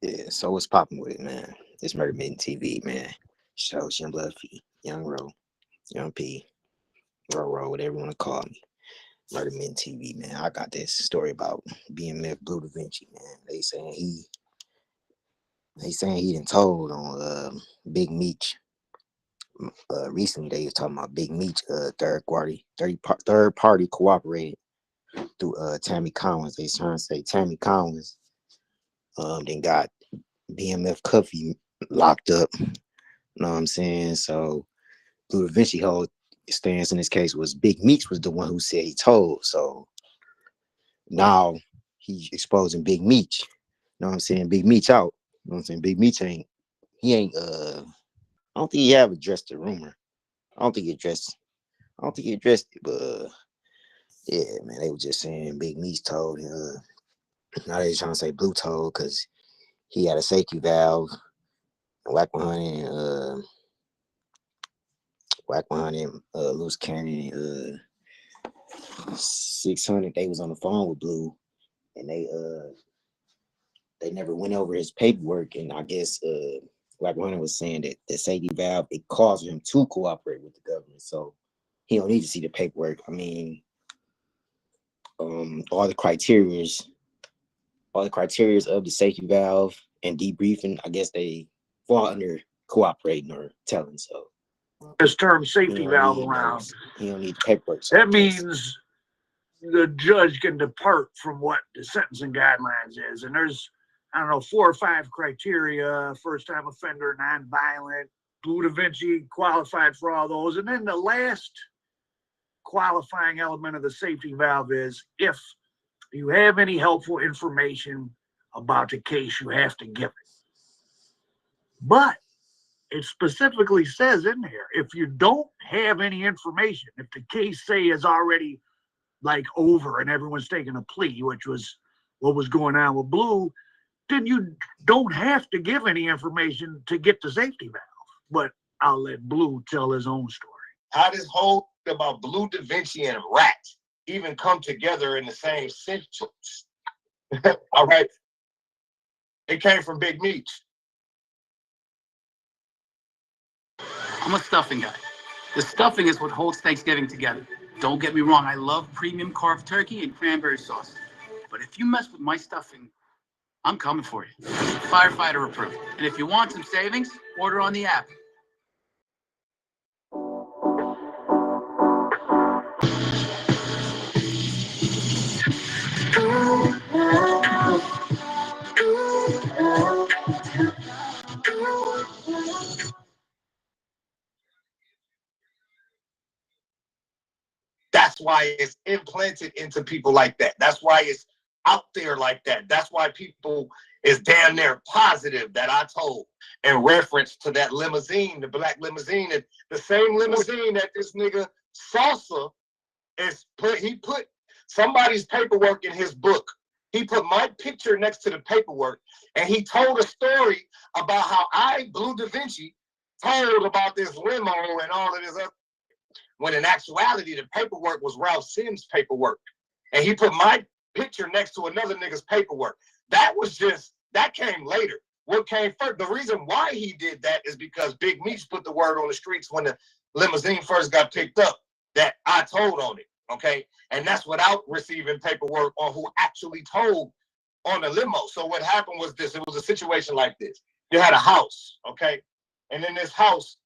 Yeah, so what's popping with it, man? It's Murder Mitten TV, man. Shows Young Bluffy, Young Ro, Young P, Ro, whatever you want to call me. Murder Mitten TV, man. I got this story about Bmf Bleu didnt, man. They saying he done told on Big Meech. Recently they was talking about Big Meech, third party cooperated through Tammy Collins. They trying to say Tammy Collins then got BMF Cuffy locked up. You know what I'm saying? So Blue Da Vinci whole stance in this case was Big Meech was the one who said he told. So now he's exposing Big Meech. You know what I'm saying? Big Meech out. You know what I'm saying? Big Meech ain't I don't think he have addressed the rumor. I don't think he addressed it, but yeah, man, they were just saying Big Meech told. Now they trying to say Blue told because he had a safety valve. Whack 100, loose cannon, 600. They was on the phone with Blue, and they never went over his paperwork. And I guess Whack 100 was saying that the safety valve it caused him to cooperate with the government, so he don't need to see the paperwork. I mean, all the criterias of the safety valve and debriefing, I guess they fall under cooperating or telling. So this term safety valve around. He don't need the paperwork. So that means the judge can depart from what the sentencing guidelines is. And there's, I don't know, 4 or 5 criteria: first-time offender, nonviolent. Blue Da Vinci qualified for all those. And then the last qualifying element of the safety valve is if you have any helpful information about the case, you have to give it. But it specifically says in there, if you don't have any information, if the case, say, is already like over and everyone's taking a plea, which was what was going on with Blue, then you don't have to give any information to get the safety valve. But I'll let Blue tell his own story. How this whole thing about Blue Da Vinci and Rat even come together in the same sentence. All right. It came from Big Meech. I'm a stuffing guy. The stuffing is what holds Thanksgiving together. Don't get me wrong, I love premium carved turkey and cranberry sauce. But if you mess with my stuffing, I'm coming for you. Firefighter approved. And if you want some savings, order on the app. That's why it's implanted into people like that. That's why it's out there like that. That's why people is damn near positive that I told in reference to that limousine, the black limousine, and the same limousine that this nigga Salsa is put. He put somebody's paperwork in his book. He put my picture next to the paperwork, and he told a story about how I, Blue Da Vinci, told about this limo and all of this other. When in actuality, the paperwork was Ralph Sims' paperwork. And he put my picture next to another nigga's paperwork. That came later. What came first, the reason why he did that is because Big Meech put the word on the streets when the limousine first got picked up that I told on it, okay? And that's without receiving paperwork on who actually told on the limo. So what happened was this, it was a situation like this. You had a house, okay? And in this house,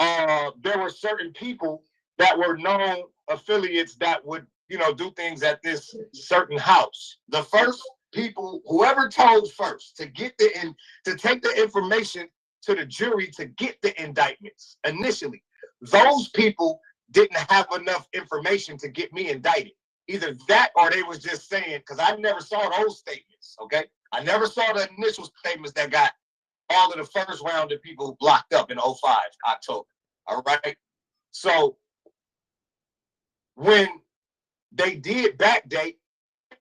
there were certain people that were known affiliates that would, do things at this certain house. The first people, whoever told first to take the information to the jury to get the indictments initially, those people didn't have enough information to get me indicted. Either that or they was just saying, because I never saw those statements, okay? I never saw the initial statements that got all of the first round of people locked up in 05, October, all right? So when they did backdate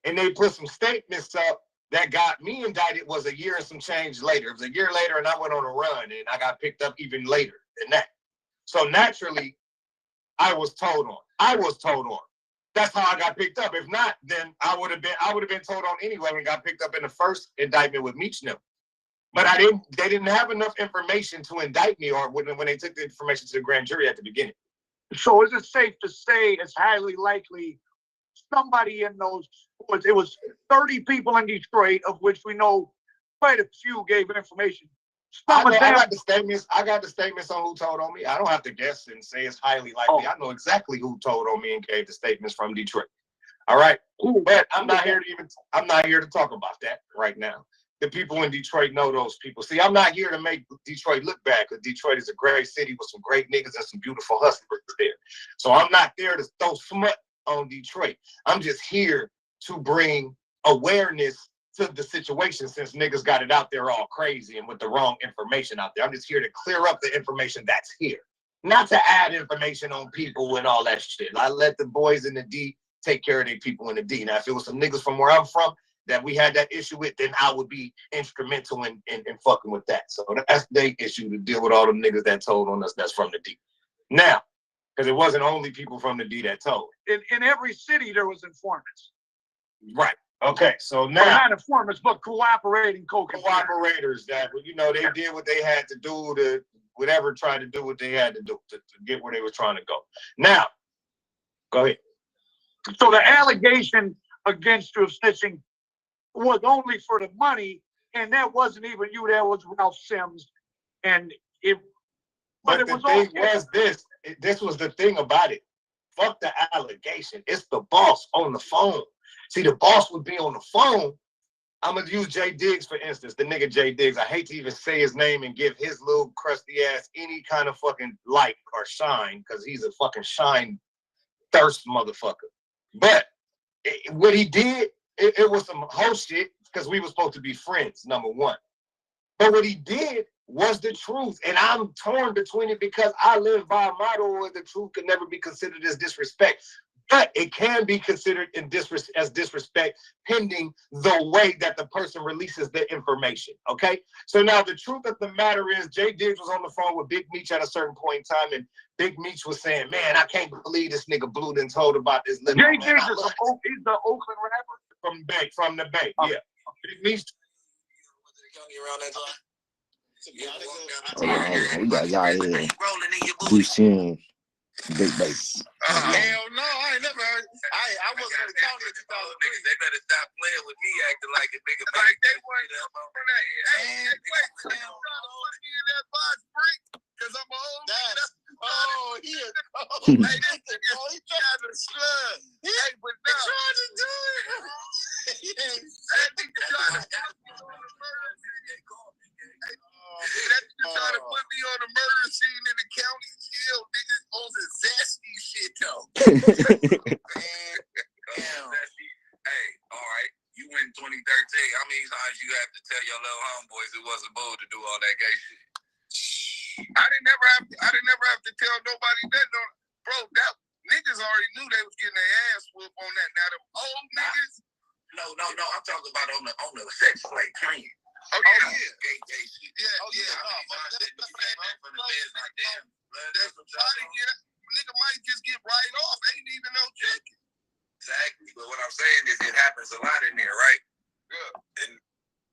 and they put some statements up that got me indicted was a year and some change later. It was a year later and I went on a run and I got picked up even later than that. So naturally, I was told on. That's how I got picked up. If not, then I would have been told on anyway and got picked up in the first indictment with Meech. But they didn't have enough information to indict me, or when they took the information to the grand jury at the beginning. So is it safe to say it's highly likely somebody in those, it was 30 people in Detroit, of which we know quite a few gave information. I got the statements. I got the statements on who told on me. I don't have to guess and say it's highly likely. I know exactly who told on me and gave the statements from Detroit. All right, but I'm not here to talk about that right now. The people in Detroit know those people. See, I'm not here to make Detroit look bad, because Detroit is a great city with some great niggas and some beautiful hustlers there. So I'm not there to throw smut on Detroit. I'm just here to bring awareness to the situation, since niggas got it out there all crazy and with the wrong information out there. I'm just here to clear up the information that's here, not to add information on people and all that shit. I let the boys in the D take care of their people in the D. Now, if it was some niggas from where I'm from that we had that issue with, then I would be instrumental in fucking with that. So that's their issue, to deal with all the niggas that told on us that's from the D. Now, because it wasn't only people from the D that told. In every city, there was informants. Right. Okay, so now, not informants, but cooperating cooperators that, you know, they did what they had to do to whatever, try to do what they had to do to get where they were trying to go. Now, go ahead. So the allegation against you of snitching was only for the money, and that wasn't even you. That was Ralph Sims, and it. But the thing was this. This was the thing about it. Fuck the allegation. It's the boss on the phone. See, the boss would be on the phone. I'm going to use Jay Diggs, for instance. The nigga Jay Diggs. I hate to even say his name and give his little crusty ass any kind of fucking light or shine, because he's a fucking shine thirst motherfucker. But what he did, it was some whole shit, because we were supposed to be friends, number one. But what he did was the truth. And I'm torn between it, because I live by a motto where the truth can never be considered as disrespect. But it can be considered as disrespect, pending the way that the person releases the information. Okay? So now the truth of the matter is, Jay Diggs was on the phone with Big Meech at a certain point in time, and Big Meech was saying, "Man, I can't believe this nigga Blue done told about this little." Jay Diggs is he's the Oakland rapper from the Bay. Yeah. Big Meech. We got y'all here. Do Sims. Big baby. Hell no, I ain't never heard. I wasn't in the county in 2000. Niggas, they better stop playing with me, acting like a nigga. Like they weren't on that. Hey, wait, trying to put me in that box break, because I'm an old nigga. Oh, here. Hey, he tried to slug. Hey, but now. He tried to do it. That nigga tried to that nigga tried to put me on a murder scene in the county jail, niggas, on the zesty shit, though. Hey, all right, you win 2013. How many times you have to tell your little homeboys it wasn't bold to do all that gay shit? I didn't never have to tell nobody that. No, bro, that niggas already knew they was getting their ass whooped on that. Now them old niggas. No. I'm talking about on the sex play train. Oh yeah. Gay shit. Yeah. Oh yeah. Nigga might just get right off. Ain't even no checking. Exactly. But what I'm saying is, it happens a lot in there, right? Yeah. And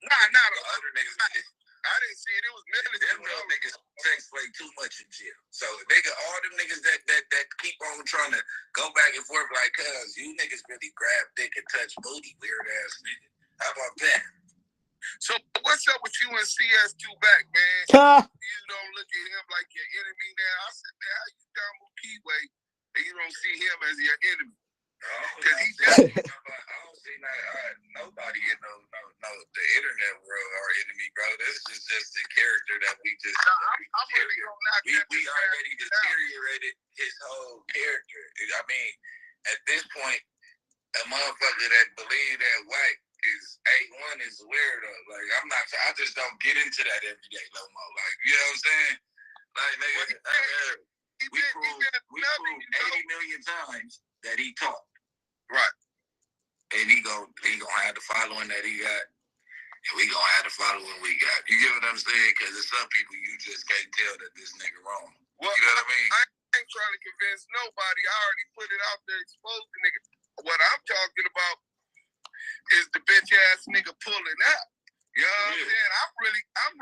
not other niggas. I didn't see it. It was millions. Them little niggas sex play too much in jail. So nigga, all them niggas that keep on trying to go back and forth like, cuz you niggas really grab dick and touch booty, weird ass nigga. How about that? So what's up with you and CS2 back, man? You don't look at him like your enemy now. I said, man, how you down with Keyway and you don't see him as your enemy? Because he definitely, I don't see nobody in the internet world our enemy, bro. This is just the character that we just we already deteriorated his whole character. I mean, at this point, a motherfucker that believe that white is A1 is weirdo. Like, I just don't get into that every day no more. Like, you know what I'm saying? Like, nigga, we proved 80 million times that he talked. Right. And he gonna have the following that he got. And we gonna have the following we got. You get what I'm saying? Because there's some people you just can't tell that this nigga wrong. Well, you know what I mean? I ain't trying to convince nobody. I already put it out there, exposed the nigga. What I'm talking about is the bitch ass nigga pulling out. You know what I'm saying? I'm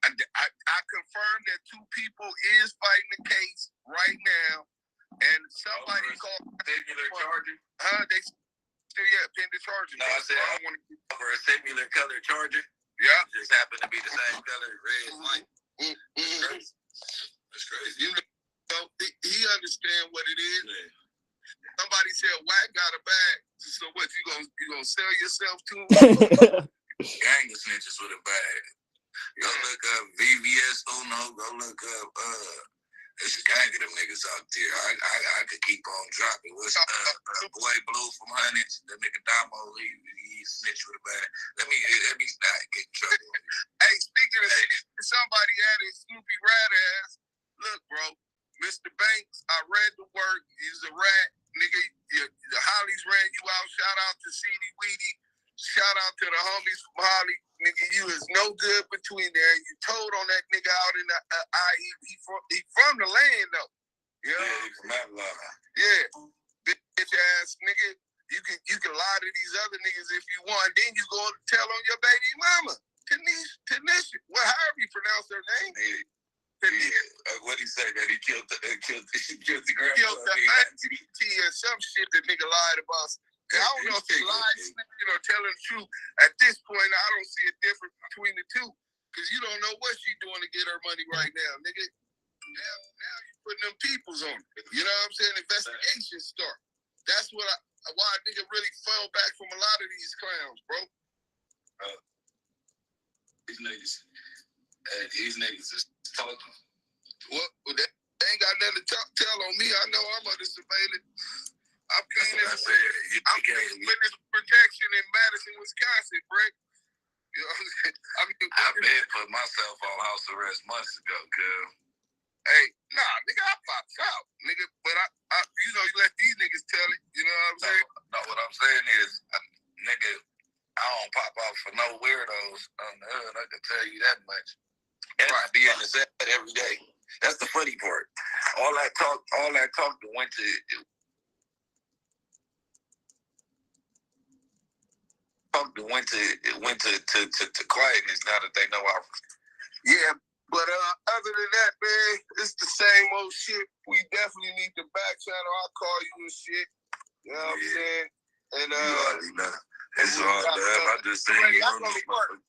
I confirmed that 2 people is fighting the case right now, and somebody called. Singular charger? They still pending charges. No, I said I want to for a singular color charger. Yeah, just happened to be the same color, red and white. That's crazy. You know, he understand what it is. Yeah. Somebody said Wack got a bag. So what, you gonna sell yourself to him? Gang of snitches with a bag. Go look up VVS Uno. Go look up there's a gang of them niggas out there. I could keep on dropping. What's Boy Blue from Hundreds? The nigga Damo, he snitched with a bag. Let me not get in trouble. Hey, speaking of that, somebody added Snoopy rat ass. Look, bro, Mr. Banks, I read the work. He's a rat. Nigga, the Hollies ran you out. Shout out to CD Weedy. Shout out to the homies from Holly. Nigga, you is no good between there. You told on that nigga out in the IE. He from the land, though. You know? Yeah, he from that line. Yeah. Bitch ass nigga. You can lie to these other niggas if you want. Then you go and tell on your baby mama. Tanisha. Well, however you pronounce her name. Yeah. What he say that he killed the grandma? Killed the auntie or some shit that nigga lied about. I don't know if he lied, snitching, or telling the truth. At this point, I don't see a difference between the two. Because you don't know what she's doing to get her money right now, nigga. Now you're putting them peoples on it. You know what I'm saying? Investigation start. That's why a nigga really fell back from a lot of these clowns, bro. These niggas is talking. Well, they ain't got nothing to tell on me. I know I'm under surveillance. I'm being witness protection in Madison, Wisconsin, Brett. You know what I'm saying? I've been put myself on house arrest months ago, cuz. Hey, nah, nigga, I popped out, nigga. But I you know, you let these niggas tell it. You know what I'm saying? No, what I'm saying is, nigga, I don't pop out for no weirdos on the hood. I can tell you that much. And I be in the set every day. That's the funny part. All that talk that went to quietness now that they know our. Yeah, but other than that, man, it's the same old shit. We definitely need the back channel. I'll call you and shit. You know what I'm saying? And you already know. It's all done. I just saying you on this motherfucker.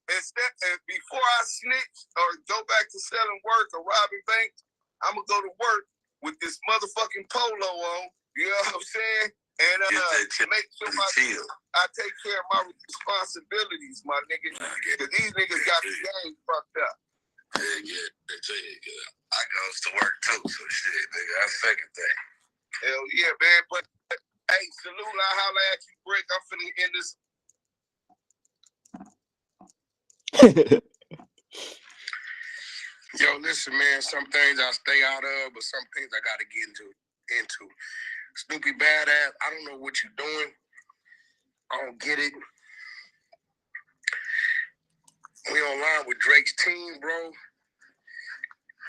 And before I snitch or go back to selling work or robbing banks, I'm gonna go to work with this motherfucking polo on. You know what I'm saying? And make sure I take care of my responsibilities, my nigga. Because these niggas got the game fucked up. Yeah, they tell you, I goes to work too, so shit, nigga. That's second thing. Hell yeah, man. But hey, salute, I holla at you, Brick. I'm finna end this. Yo, listen, man. Some things I stay out of, but some things I gotta get into. Snoopy badass. I don't know what you're doing. I don't get it. We online with Drake's team, bro.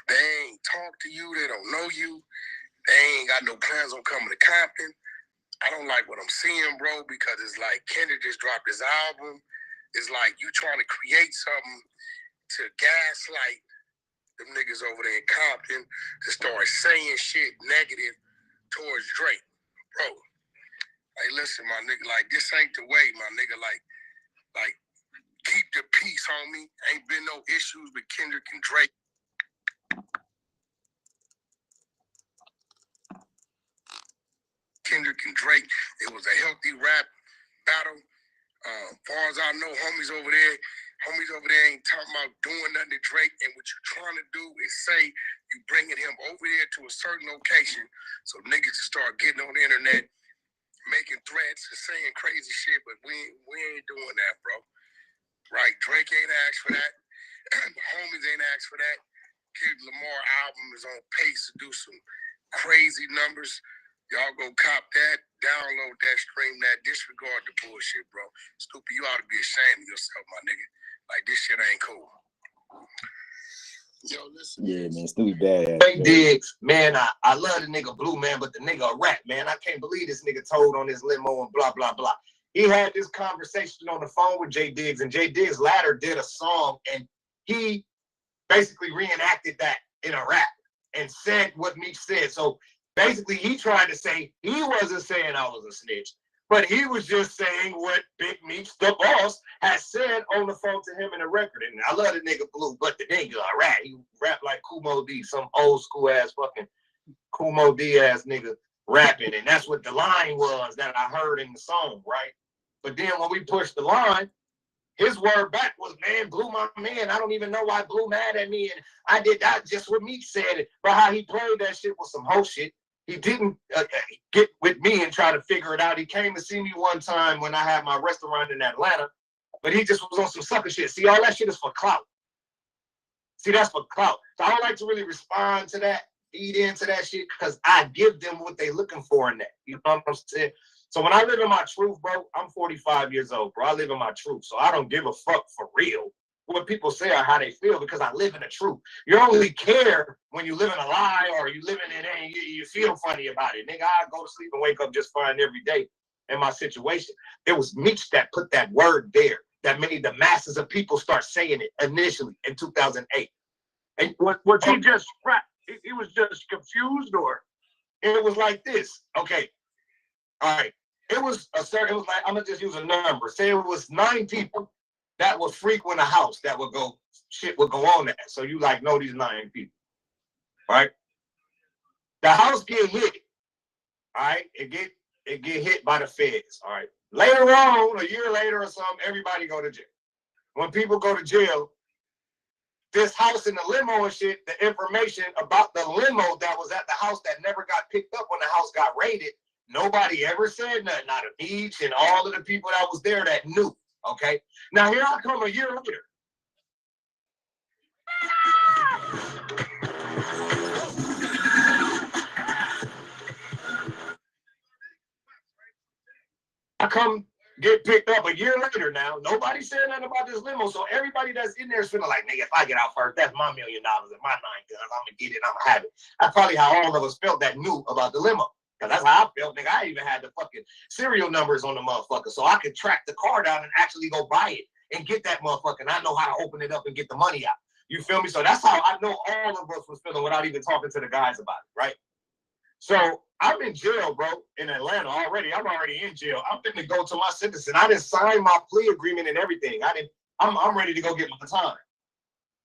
They ain't talk to you. They don't know you. They ain't got no plans on coming to Compton. I don't like what I'm seeing, bro, because it's like Kendrick just dropped his album. It's like you trying to create something to gaslight them niggas over there in Compton to start saying shit negative towards Drake. Bro, like, listen, my nigga, like, this ain't the way, my nigga. Like, keep the peace, homie. Ain't been no issues with Kendrick and Drake. It was a healthy rap battle. Far as I know, homies over there ain't talking about doing nothing to Drake. And what you're trying to do is say you bringing him over there to a certain location so niggas can start getting on the internet, making threats and saying crazy shit. But we ain't doing that, bro. Right? Drake ain't asked for that. The homies ain't asked for that. Kendrick Lamar album is on pace to do some crazy numbers. Y'all go cop that, download that, stream that, disregard the bullshit, bro. Stupid, you ought to be ashamed of yourself, my nigga. Like, this shit ain't cool. Yo, listen. Yeah, man, Snoopy bad. Hey, Diggs, man, I love the nigga Blue, man, but the nigga a rat, man. I can't believe this nigga told on his limo and blah, blah, blah. He had this conversation on the phone with Jay Diggs, and Jay Diggs latter did a song, and he basically reenacted that in a rap and said what Meech said. So basically, he tried to say he wasn't saying I was a snitch, but he was just saying what Big Meech, the boss, had said on the phone to him in the record. And I love the nigga Blue, but the nigga a rat. He rap like Kumo D, some old school ass fucking Kumo D ass nigga rapping. And that's what the line was that I heard in the song, right? But then when we pushed the line, his word back was, man, Blue my man. I don't even know why Blue mad at me. And I did that just what Meech said it. But how he played that shit was some whole shit. He didn't get with me and try to figure it out. He came to see me one time when I had my restaurant in Atlanta, but he just was on some sucker shit. See, all that shit is for clout. See, that's for clout. So I don't like to really respond to that, feed into that shit, because I give them what they looking for in that. You know what I'm saying? So when I live in my truth, bro, I'm 45 years old, bro. I live in my truth. So I don't give a fuck for real what people say or how they feel, because I live in the truth. You only care when you live in a lie or you live in it and you feel funny about it. Nigga, I go to sleep and wake up just fine every day in my situation. It was Meech that put that word there that made the masses of people start saying it initially in 2008. And was he just, he was just confused, or? It was like this. Okay. All right. It was like, I'm gonna just use a number. Say it was 9 people that would frequent a house that would go, shit would go on there. So you like know these 9 people, right? The house get hit, all right? It get hit by the feds, all right? Later on, a year later or something, everybody go to jail. When people go to jail, this house in the limo and shit, the information about the limo that was at the house that never got picked up when the house got raided, nobody ever said nothing. Not a Meech and all of the people that was there that knew. Okay. Now here I come a year later. I come get picked up a year later now. Nobody said nothing about this limo. So everybody that's in there is feeling like, nigga, if I get out first, that's my $1 million and my 9 guns. I'm gonna get it, I'm gonna have it. That's probably how all of us felt that knew about the limo. Because that's how I felt, nigga. I even had the fucking serial numbers on the motherfucker. So I could track the car down and actually go buy it and get that motherfucker. And I know how to open it up and get the money out. You feel me? So that's how I know all of us was feeling without even talking to the guys about it, right? So I'm in jail, bro, in Atlanta already. I'm already in jail. I'm finna go to my sentencing. I didn't sign my plea agreement and everything. I'm ready to go get my time.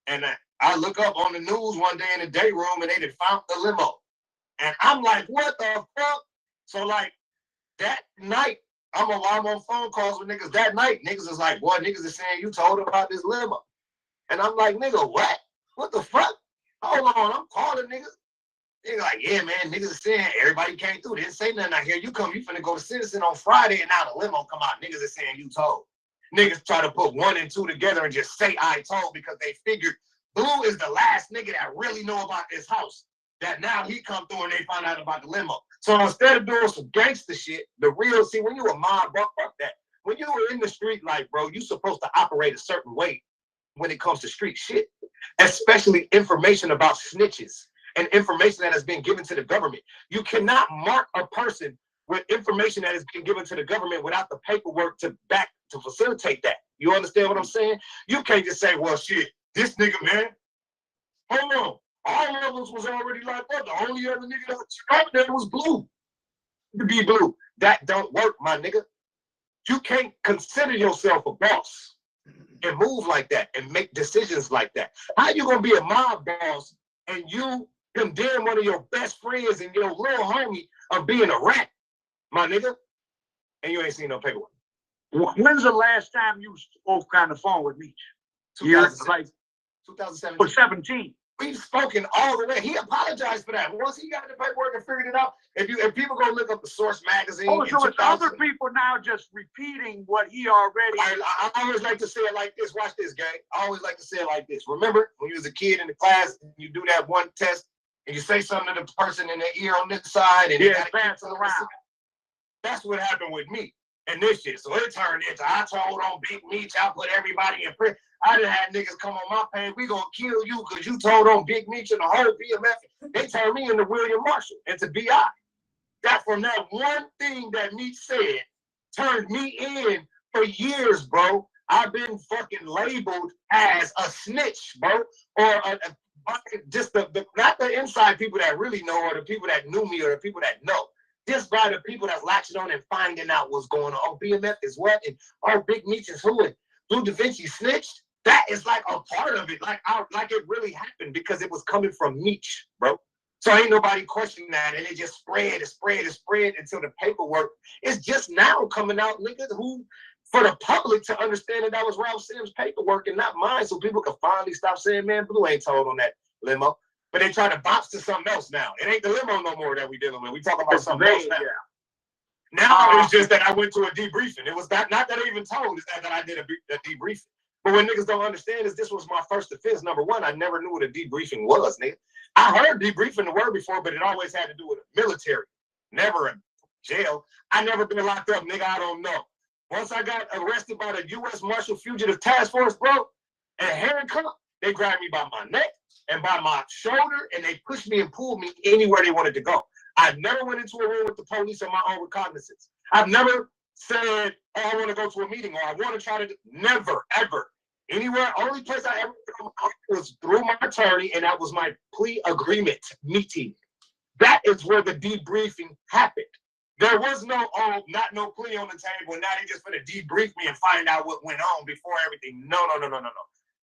And I look up on the news one day in the day room and they had found the limo. And I'm like, what the fuck? So like that night, I'm on phone calls with niggas that night. Niggas is like, boy, niggas is saying you told them about this limo. And I'm like, nigga, what? What the fuck? Hold on, I'm calling niggas. They're like, yeah, man, niggas are saying everybody came through. They didn't say nothing out here. You finna go to Citizen on Friday and now the limo come out. Niggas are saying you told. Niggas try to put 1 and 2 together and just say I told because they figured Blue is the last nigga that really know about this house. That now he come through and they find out about the limo. So instead of doing some gangster shit, the real, see, when you a mob, bro, fuck that. When you were in the street life, bro, you supposed to operate a certain way when it comes to street shit, especially information about snitches and information that has been given to the government. You cannot mark a person with information that has been given to the government without the paperwork to facilitate that. You understand what I'm saying? You can't just say, well, shit, this nigga, man, hold on. All of us was already locked up. The only other nigga that was out there was Blue. To be Blue. That don't work, my nigga. You can't consider yourself a boss and move like that and make decisions like that. How you gonna be a mob boss and you condemn one of your best friends and your little homie of being a rat, my nigga? And you ain't seen no paperwork. When's the last time you spoke on the phone with Meech? 2017. For 17. We've spoken all the way. He apologized for that. Once he got the paperwork and figured it out, if people go look up the Source magazine. Oh, so it's other people now just repeating what he already. I always like to say it like this. Watch this, gang. I always like to say it like this. Remember when you was a kid in the class and you do that one test and you say something to the person in their ear on this side and yeah, pass it around. That's what happened with me and this shit. So it turned into I told on Big Meech, I put everybody in prison. I done had niggas come on my page, we gonna kill you because you told on Big Meech and the whole BMF. They turned me into William Marshall, into B.I. That from that one thing that Meech said turned me in for years, bro. I've been fucking labeled as a snitch, bro, or just not the inside people that really know, or the people that knew me, or the people that know. Just by the people that's latching on and finding out what's going on. Oh, BMF is what? And oh, Big Meech is who? And Blue DaVinci snitched? That is like a part of it. Like it really happened because it was coming from Meech, bro. So ain't nobody questioning that. And it just spread until the paperwork is just now coming out, niggas, who, for the public to understand that was Ralph Sims' paperwork and not mine, so people can finally stop saying, man, Blue ain't told on that limo. But they try to bounce to something else now. It ain't the limo no more that we dealing with. We talking about something else now. Yeah. Now it's just that I went to a debriefing. It was not that I even told, it's that I did a debriefing. But what niggas don't understand is this was my first offense. Number one, I never knew what a debriefing was, nigga. I heard debriefing the word before, but it always had to do with the military. Never a jail. I never been locked up, nigga. I don't know. Once I got arrested by the U.S. Marshal Fugitive Task Force, bro, and handcuffed, they grabbed me by my neck and by my shoulder, and they pushed me and pulled me anywhere they wanted to go. I never went into a room with the police on my own recognizance. I've never said, oh, I want to go to a meeting, or I want to try to do. Never, ever. Anywhere, only place I ever was through my attorney, and that was my plea agreement meeting. That is where the debriefing happened. There was no plea on the table, and now they just gonna debrief me and find out what went on before everything. No.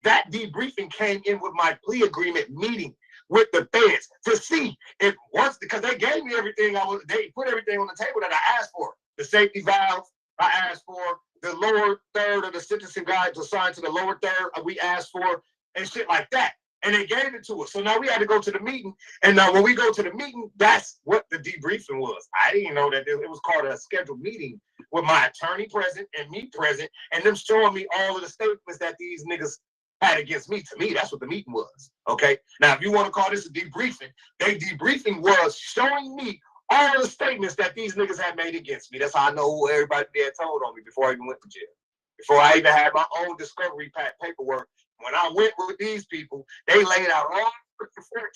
That debriefing came in with my plea agreement meeting with the feds to see if once, because they gave me everything they put everything on the table that I asked for. The safety valve I asked for, the lower third of the sentencing guide assigned to the lower third we asked for, and shit like that. And they gave it to us. So now we had to go to the meeting. And now when we go to the meeting, that's what the debriefing was. I didn't know that it was called a scheduled meeting with my attorney present and me present, and them showing me all of the statements that these niggas had against me. To me, that's what the meeting was. Okay. Now, if you want to call this a debriefing, they debriefing was showing me all of the statements that these niggas had made against me. That's how I know who everybody had told on me before I even went to jail. Before I even had my own discovery paperwork. When I went with these people, they laid out all the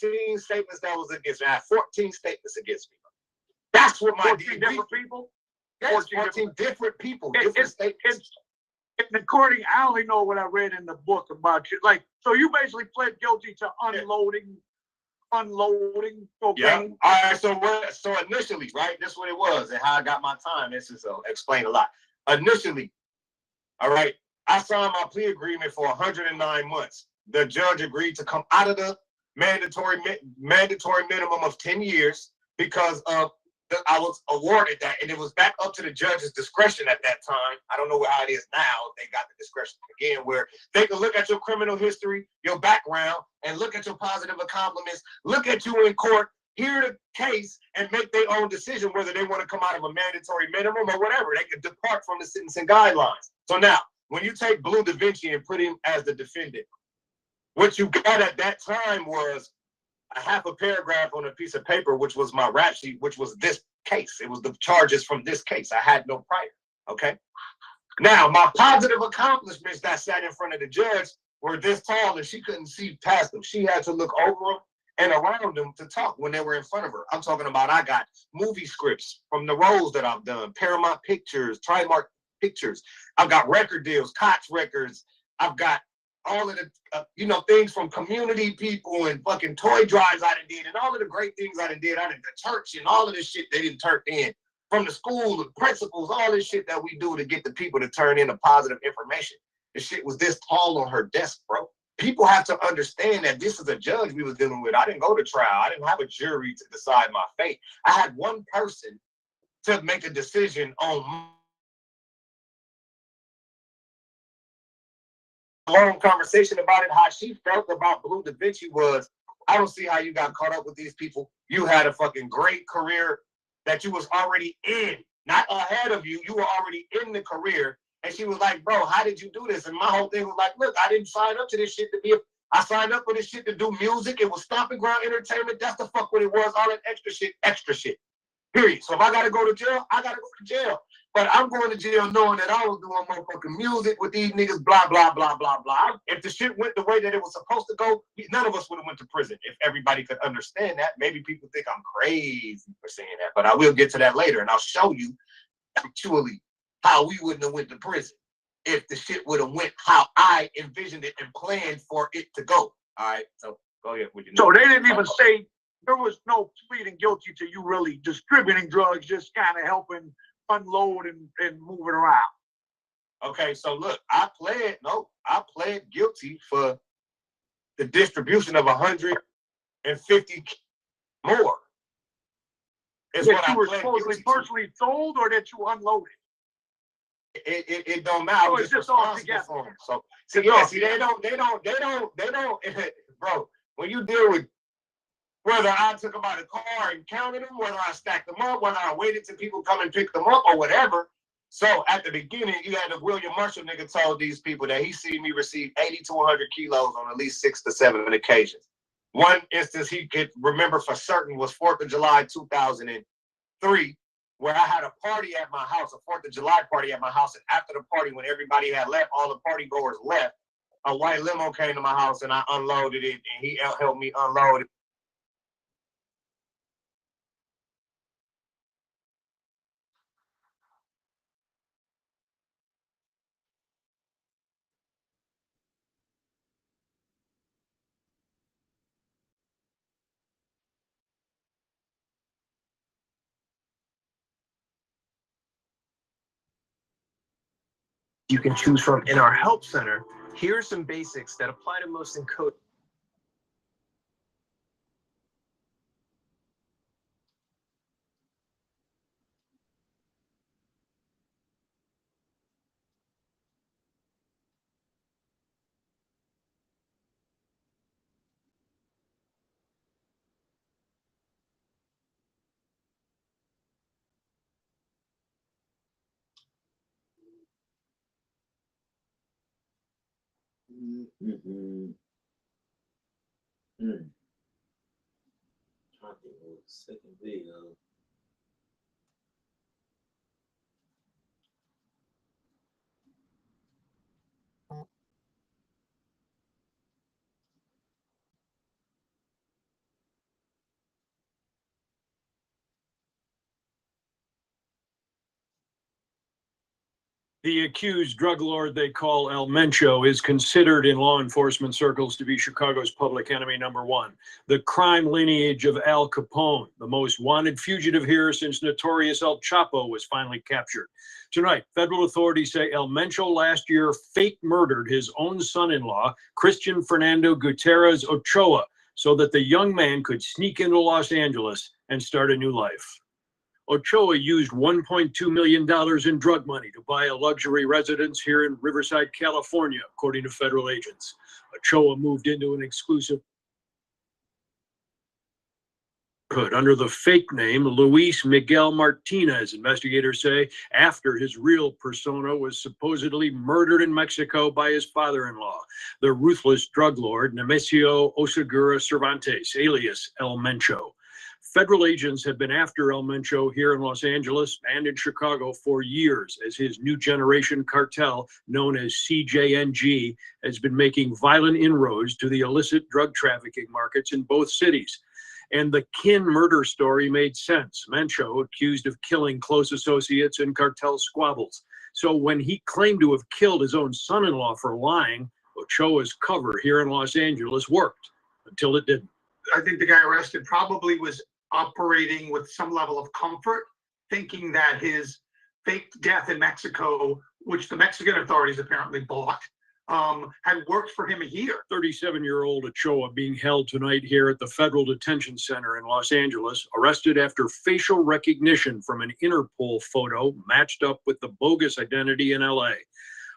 14 statements that was against me. I had 14 statements against me. That's what my 14 different people? Yes, 14 different people, different statements. According, I only know what I read in the book about you. Like, so you basically pled guilty to unloading cocaine. Yeah. All right. So initially, right, this is what it was and how I got my time. This is explain a lot. Initially, all right, I signed my plea agreement for 109 months. The judge agreed to come out of the mandatory minimum of 10 years because of I was awarded that, and it was back up to the judge's discretion at that time. I don't know how it is now. They got the discretion again, where they can look at your criminal history, your background, and look at your positive accomplishments, look at you in court, hear the case, and make their own decision whether they want to come out of a mandatory minimum or whatever. They can depart from the sentencing guidelines. So now, when you take Blue DaVinci and put him as the defendant, what you got at that time was a half a paragraph on a piece of paper, which was my rap sheet, which was this case. It was the charges from this case. I had no prior. Okay. Now, my positive accomplishments that sat in front of the judge were this tall, and she couldn't see past them. She had to look over them and around them to talk when they were in front of her. I'm talking about I got movie scripts from the roles that I've done, Paramount Pictures, Trimark Pictures. I've got record deals, Koch Records. I've got all of the, things from community people and fucking toy drives I done did, and all of the great things I done did out of the church and all of this shit they didn't turn in. From the school, the principals, all this shit that we do to get the people to turn in the positive information. The shit was this tall on her desk, bro. People have to understand that this is a judge we was dealing with. I didn't go to trial. I didn't have a jury to decide my fate. I had one person to make a decision on long conversation about it. How she felt about Blue DaVinci was, I don't see how you got caught up with these people. You had a fucking great career that you was already in, not ahead of you. You were already in the career. And she was like, bro, how did you do this? And my whole thing was like, look, I didn't sign up to this shit I signed up for this shit to do music. It was stomping ground entertainment. That's the fuck what it was. All that extra shit. Period. So if I gotta go to jail, I gotta go to jail. But I'm going to jail knowing that I was doing motherfucking music with these niggas, blah, blah, blah, blah, blah. If the shit went the way that it was supposed to go, none of us would have went to prison. If everybody could understand that, maybe people think I'm crazy for saying that, but I will get to that later, and I'll show you actually how we wouldn't have went to prison. if the shit would have went how I envisioned it and planned for it to go. All right, so go ahead with your So they didn't even say, there was no pleading guilty to you really distributing drugs, just kind of helping unload and moving around. Okay, so look, I pled guilty for the distribution of 150 more. Is That what you I were pled supposedly guilty to. personally sold, or that you unloaded? It don't matter. So I'm it's just just all responsible together. for them. So see, they don't, bro. When you deal with whether I took them out of the car and counted them, whether I stacked them up, whether I waited till people come and pick them up or whatever. So at the beginning, you had the William Marshall nigga told these people that he seen me receive 80 to 100 kilos on at least 6 to 7 occasions. One instance he could remember for certain was 4th of July 2003, where I had a party at my house, a 4th of July party at my house. And after the party, when everybody had left, all the party goers left, a white limo came to my house and I unloaded it, and he helped me unload it. You can choose from in our help center. Here are some basics that apply to most encoders. Second video. The accused drug lord they call El Mencho is considered in law enforcement circles to be Chicago's public enemy number one. The crime lineage of Al Capone, the most wanted fugitive here since notorious El Chapo was finally captured. Tonight, federal authorities say El Mencho last year fake murdered his own son-in-law, Christian Fernando Gutierrez Ochoa, so that the young man could sneak into Los Angeles and start a new life. Ochoa used $1.2 million in drug money to buy a luxury residence here in Riverside, California, according to federal agents. Ochoa moved into an exclusive neighborhood under the fake name Luis Miguel Martinez, investigators say, after his real persona was supposedly murdered in Mexico by his father-in-law, the ruthless drug lord Nemesio Osagura Cervantes, alias El Mencho. Federal agents have been after El Mencho here in Los Angeles and in Chicago for years, as his new generation cartel, known as CJNG, has been making violent inroads to the illicit drug trafficking markets in both cities. And the Kin murder story made sense. Mencho accused of killing close associates in cartel squabbles. So when he claimed to have killed his own son-in-law for lying, Ochoa's cover here in Los Angeles worked until it didn't. I think the guy arrested probably was operating with some level of comfort, thinking that his fake death in Mexico, which the Mexican authorities apparently bought, had worked for him here. 37-year-old Ochoa being held tonight here at the Federal Detention Center in Los Angeles, arrested after facial recognition from an Interpol photo matched up with the bogus identity in LA.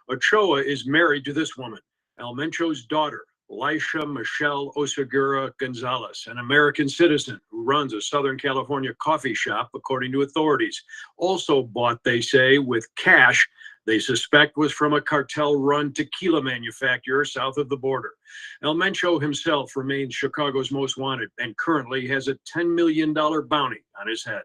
Ochoa is married to this woman, El Mencho's daughter, Laisha Michelle Osagura Gonzalez, an American citizen who runs a Southern California coffee shop, according to authorities. Also bought, they say, with cash they suspect was from a cartel-run tequila manufacturer south of the border. El Mencho himself remains Chicago's most wanted and currently has a $10 million bounty on his head.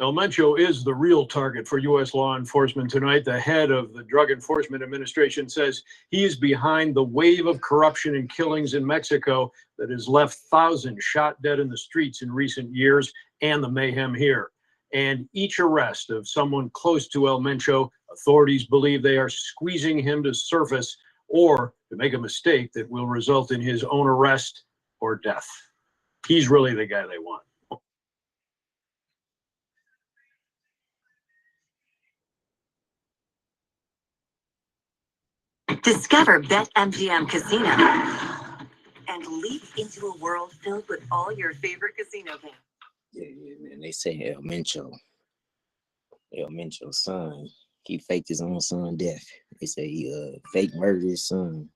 El Mencho is the real target for U.S. law enforcement tonight. The head of the Drug Enforcement Administration says he is behind the wave of corruption and killings in Mexico that has left thousands shot dead in the streets in recent years and the mayhem here. And each arrest of someone close to El Mencho Authorities believe they are squeezing him to surface or to make a mistake that will result in his own arrest or death. He's really the guy they want. Discover BetMGM Casino and leap into a world filled with all your favorite casino games. Yeah, man. They say El Mencho's son, he faked his own son death. They say he fake murdered his son.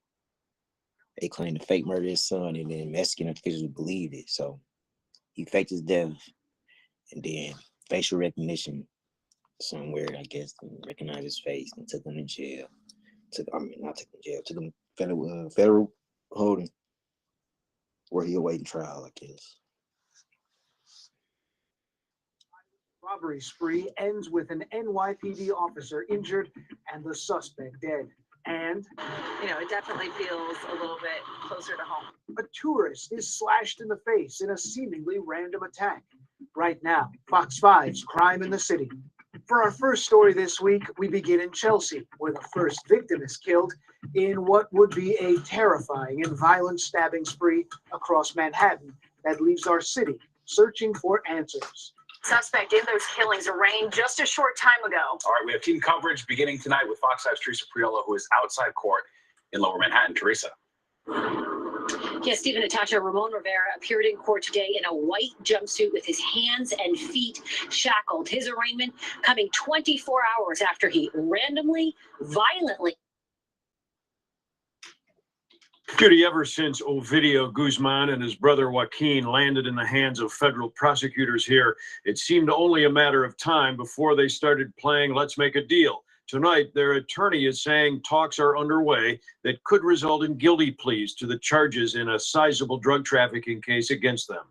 They claim to fake murder his son, and then Mexican officials believed it. So he faked his death, and then facial recognition somewhere, I guess, recognized his face and took him to jail. Took him federal holding where he awaiting trial, I guess. Robbery spree ends with an NYPD officer injured and the suspect dead. And, It definitely feels a little bit closer to home. a tourist is slashed in the face in a seemingly random attack. Right now, Fox 5's Crime in the City. For our first story this week, we begin in Chelsea, where the first victim is killed in what would be a terrifying and violent stabbing spree across Manhattan that leaves our city searching for answers. Suspect in those killings arraigned just a short time ago. All right, we have team coverage beginning tonight with Fox 5's Teresa Priolo, who is outside court in Lower Manhattan. Teresa. Yes, Stephen, Natasha, Ramon Rivera appeared in court today in a white jumpsuit with his hands and feet shackled. His arraignment coming 24 hours after he randomly, violently. Judy, ever since Ovidio Guzman and his brother Joaquin landed in the hands of federal prosecutors here, it seemed only a matter of time before they started playing Let's Make a Deal. Tonight, their attorney is saying talks are underway that could result in guilty pleas to the charges in a sizable drug trafficking case against them.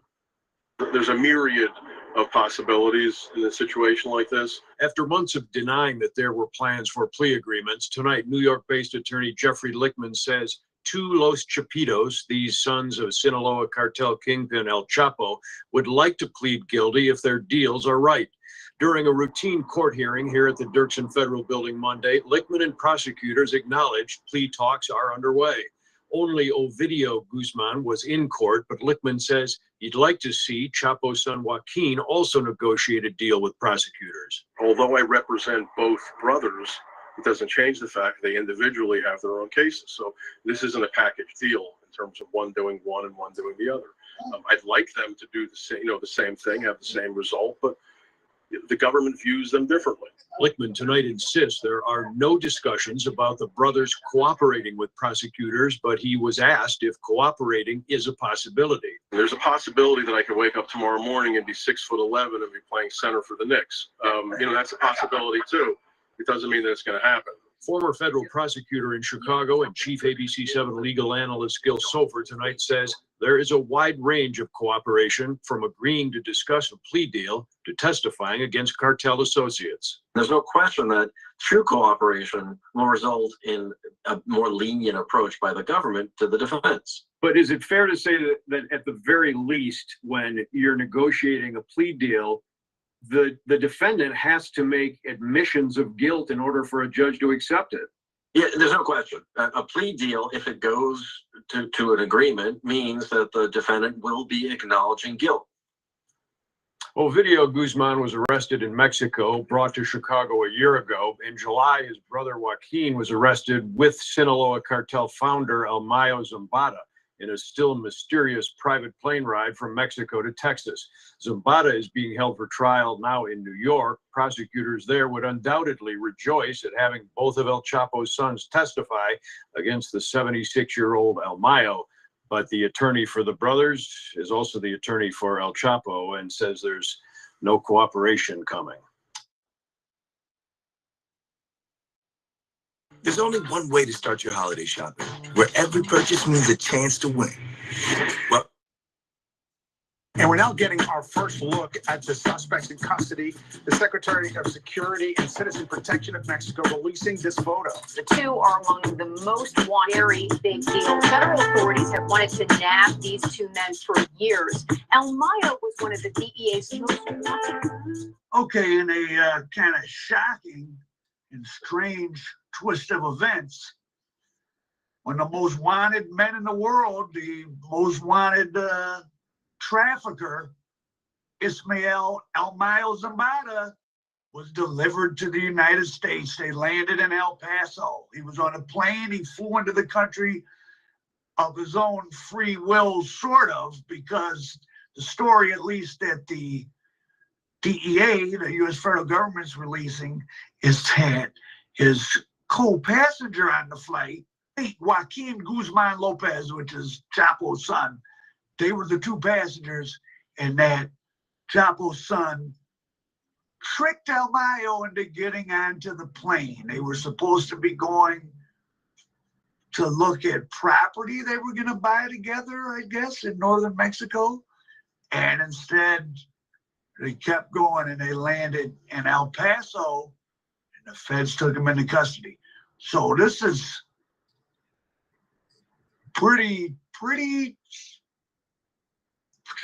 There's a myriad of possibilities in a situation like this. After months of denying that there were plans for plea agreements, tonight, New York-based attorney Jeffrey Lichtman says two Los Chapitos, these sons of Sinaloa cartel kingpin El Chapo, would like to plead guilty if their deals are right. During a routine court hearing here at the Dirksen Federal Building Monday, Lichtman and prosecutors acknowledged plea talks are underway. Only Ovidio Guzman was in court, but Lichtman says he'd like to see Chapo's son Joaquin also negotiate a deal with prosecutors. Although I represent both brothers, it doesn't change the fact they individually have their own cases. So this isn't a package deal in terms of one doing one and one doing the other. I'd like them to do the same thing, have the same result, but the government views them differently. Lichtman tonight insists there are no discussions about the brothers cooperating with prosecutors, but he was asked if cooperating is a possibility. There's a possibility that I could wake up tomorrow morning and be 6'11" and be playing center for the Knicks. That's a possibility too. It doesn't mean that it's going to happen. Former federal prosecutor in Chicago and chief ABC7 legal analyst Gil Sofer tonight says there is a wide range of cooperation, from agreeing to discuss a plea deal to testifying against cartel associates. There's no question that true cooperation will result in a more lenient approach by the government to the defense. But is it fair to say that at the very least, when you're negotiating a plea deal, the defendant has to make admissions of guilt in order for a judge to accept it? Yeah, there's no question. A plea deal, if it goes to an agreement, means that the defendant will be acknowledging guilt. Ovidio Guzman was arrested in Mexico, brought to Chicago a year ago. In July, his brother Joaquin was arrested with Sinaloa cartel founder El Mayo Zambada in a still mysterious private plane ride from Mexico to Texas. Zambada is being held for trial now in New York. Prosecutors there would undoubtedly rejoice at having both of El Chapo's sons testify against the 76-year-old El Mayo. But the attorney for the brothers is also the attorney for El Chapo and says there's no cooperation coming. There's only one way to start your holiday shopping, where every purchase means a chance to win. Well, and we're now getting our first look at the suspects in custody. The Secretary of Security and Citizen Protection of Mexico releasing this photo. The two are among the most wanted. Very big deal. Federal authorities have wanted to nab these two men for years. El Mayo was one of the DEA's most wanted. Okay, in a kind of shocking and strange twist of events, when the most wanted men in the world, the most wanted trafficker, Ismael El Mayo Zambada, was delivered to the United States. They landed in El Paso. He was on a plane. He flew into the country of his own free will, sort of, because the story, at least that the DEA, the U.S. federal government's releasing, is that his co-passenger on the flight, Joaquin Guzman Lopez, which is Chapo's son, they were the two passengers, and that Chapo's son tricked El Mayo into getting onto the plane. They were supposed to be going to look at property they were going to buy together, I guess, in northern Mexico. And instead, they kept going and they landed in El Paso, and the feds took them into custody. So this is pretty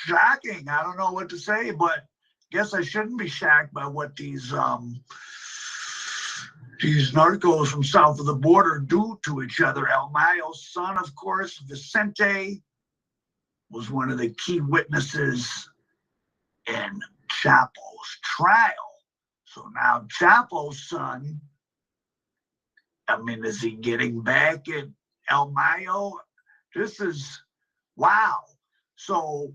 shocking. I don't know what to say, but I guess I shouldn't be shocked by what these narcos from south of the border do to each other. El Mayo's son, of course, Vicente, was one of the key witnesses in Chapo's trial. So now Chapo's son, I mean, is he getting back at El Mayo? This is wow. So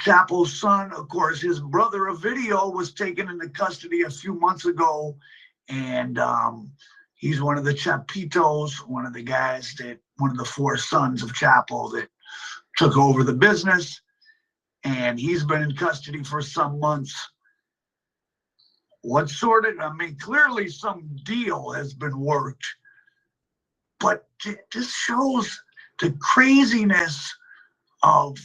Chapo's son, of course, his brother Ovidio, was taken into custody a few months ago, and he's one of the Chapitos, one of the guys that, one of the four sons of Chapo that took over the business, and he's been in custody for some months. What sort of, I mean, clearly some deal has been worked, but this shows the craziness of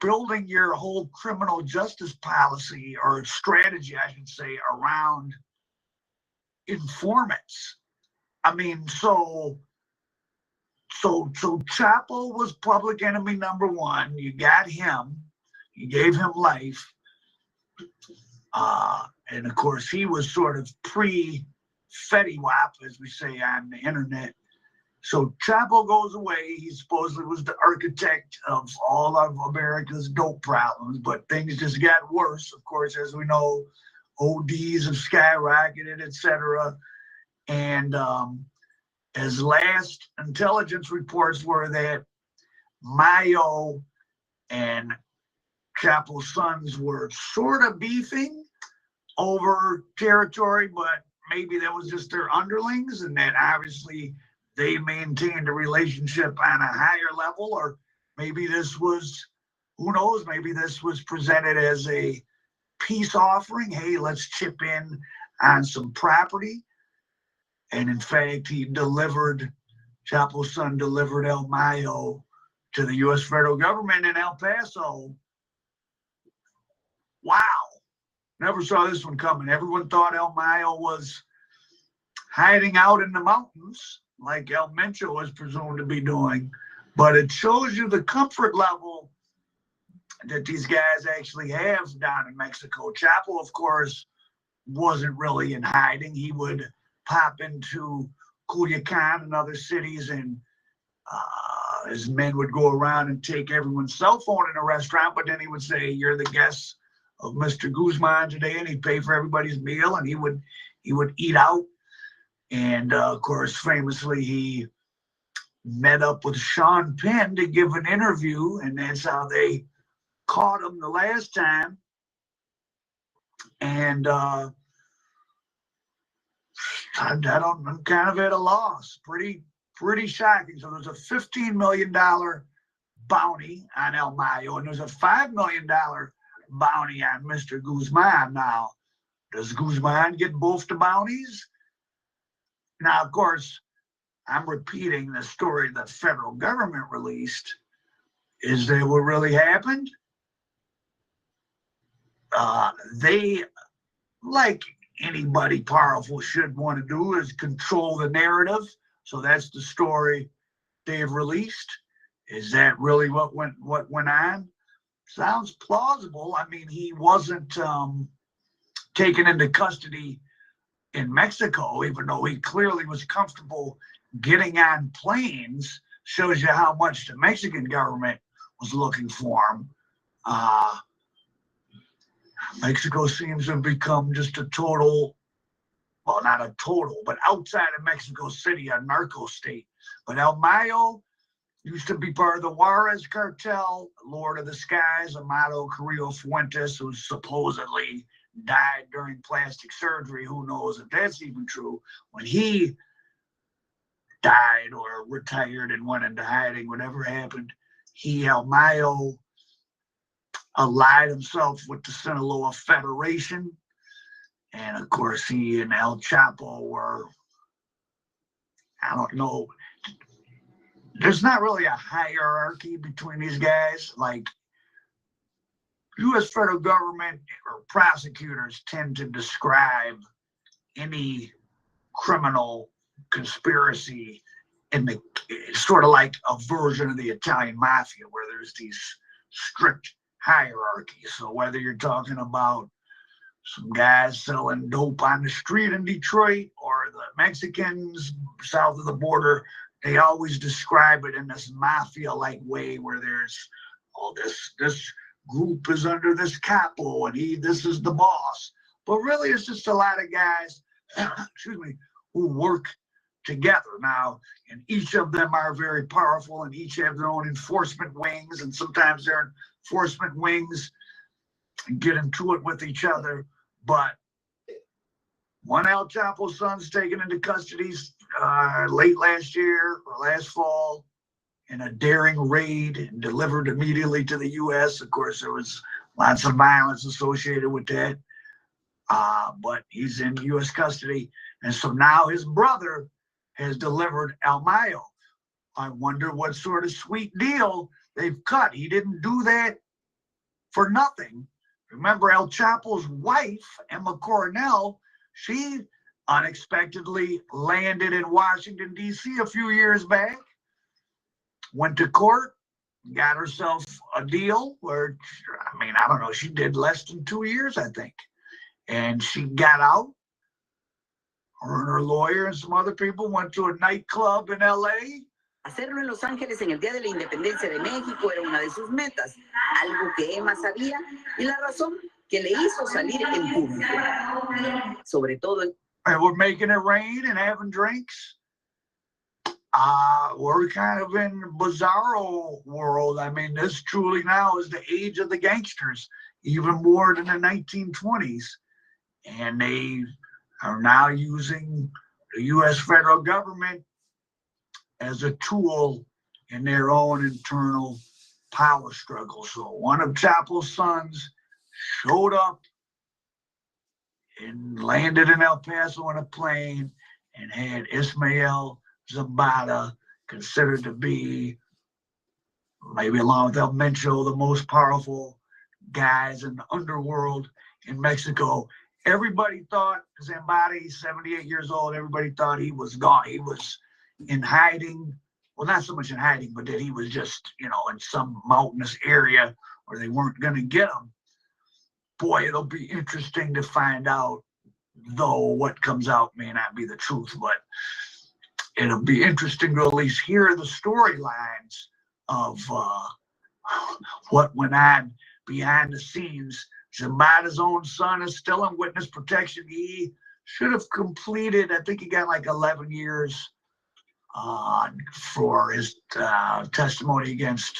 building your whole criminal justice policy, or strategy, I should say, around informants. I mean, so Chapo was public enemy number one. You got him. You gave him life. And of course, he was sort of pre-Fetty Wap, as we say on the internet. So Chapo goes away. He supposedly was the architect of all of America's dope problems, but things just got worse. Of course, as we know, ODs have skyrocketed, etc. And as last intelligence reports were that Mayo and Chapo's sons were sort of beefing over territory, but maybe that was just their underlings, and that obviously they maintained a relationship on a higher level, or maybe this was, who knows, maybe this was presented as a peace offering. Hey, let's chip in on some property. And in fact, Chapo's son delivered El Mayo to the U.S. federal government in El Paso. Wow. Never saw this one coming. Everyone thought El Mayo was hiding out in the mountains, like El Mencho was presumed to be doing. But it shows you the comfort level that these guys actually have down in Mexico. Chapo, of course, wasn't really in hiding. He would pop into Culiacan and other cities, and his men would go around and take everyone's cell phone in a restaurant, but then he would say, "You're the guest of Mr. Guzman today," and he'd pay for everybody's meal, and he would eat out. And of course, famously, he met up with Sean Penn to give an interview, and that's how they caught him the last time. And I'm kind of at a loss. Pretty shocking. So there's a $15 million bounty on El Mayo, and there's a $5 million bounty on Mr. Guzman. Now, does Guzman get both the bounties? Now, of course, I'm repeating the story the federal government released. Is that what really happened? They, like anybody powerful should want to do, is control the narrative. So that's the story they've released. Is that really what went on? Sounds plausible. I mean, he wasn't taken into custody in Mexico, even though he clearly was comfortable getting on planes, shows you how much the Mexican government was looking for him. Mexico seems to have become just a total, well, not a total, but outside of Mexico City, a narco state. But El Mayo used to be part of the Juarez cartel, Lord of the Skies, Amado Carrillo Fuentes, who supposedly died during plastic surgery. Who knows if that's even true? When he died or retired and went into hiding, whatever happened, El Mayo, allied himself with the Sinaloa Federation. And of course, he and El Chapo were, I don't know, there's not really a hierarchy between these guys. Like, U.S. federal government or prosecutors tend to describe any criminal conspiracy in the sort of like a version of the Italian mafia, where there's these strict hierarchies. So whether you're talking about some guys selling dope on the street in Detroit or the Mexicans south of the border, they always describe it in this mafia-like way, where there's, oh, this group is under this capo and this is the boss. But really, it's just a lot of guys, excuse me, who work together. Now, and each of them are very powerful, and each have their own enforcement wings, and sometimes their enforcement wings get into it with each other. But one El Chapo's son's taken into custody late last year or last fall in a daring raid and delivered immediately to the U.S. Of course, there was lots of violence associated with that, but he's in U.S. custody. And so now his brother has delivered El Mayo. I wonder what sort of sweet deal they've cut. He didn't do that for nothing. Remember, El Chapo's wife, Emma Coronel, she unexpectedly landed in Washington, D.C. a few years back, went to court, got herself a deal where, I mean, I don't know, she did less than 2 years, I think. And she got out. Her and her lawyer and some other people went to a nightclub in L.A. Hacerlo en Los Ángeles en el Día de la Independencia de México era una de sus metas, algo que Emma sabía y la razón que le hizo salir en público. Sobre todo en... And we're making it rain and having drinks. We're kind of in bizarro world. I mean, this truly now is the age of the gangsters, even more than the 1920s. And they are now using the U.S. federal government as a tool in their own internal power struggle. So one of Chapo's sons showed up and landed in El Paso on a plane and had Ismael Zambada, considered to be, maybe along with El Mencho, the most powerful guys in the underworld in Mexico. Everybody thought Zambada, he's 78 years old, everybody thought he was gone. He was in hiding. Well, not so much in hiding, but that he was just, you know, in some mountainous area where they weren't going to get him. Boy, it'll be interesting to find out, though what comes out may not be the truth, but it'll be interesting to at least hear the storylines of what went on behind the scenes. Zambada's own son is still in witness protection. He should have completed, I think he got like 11 years for his testimony against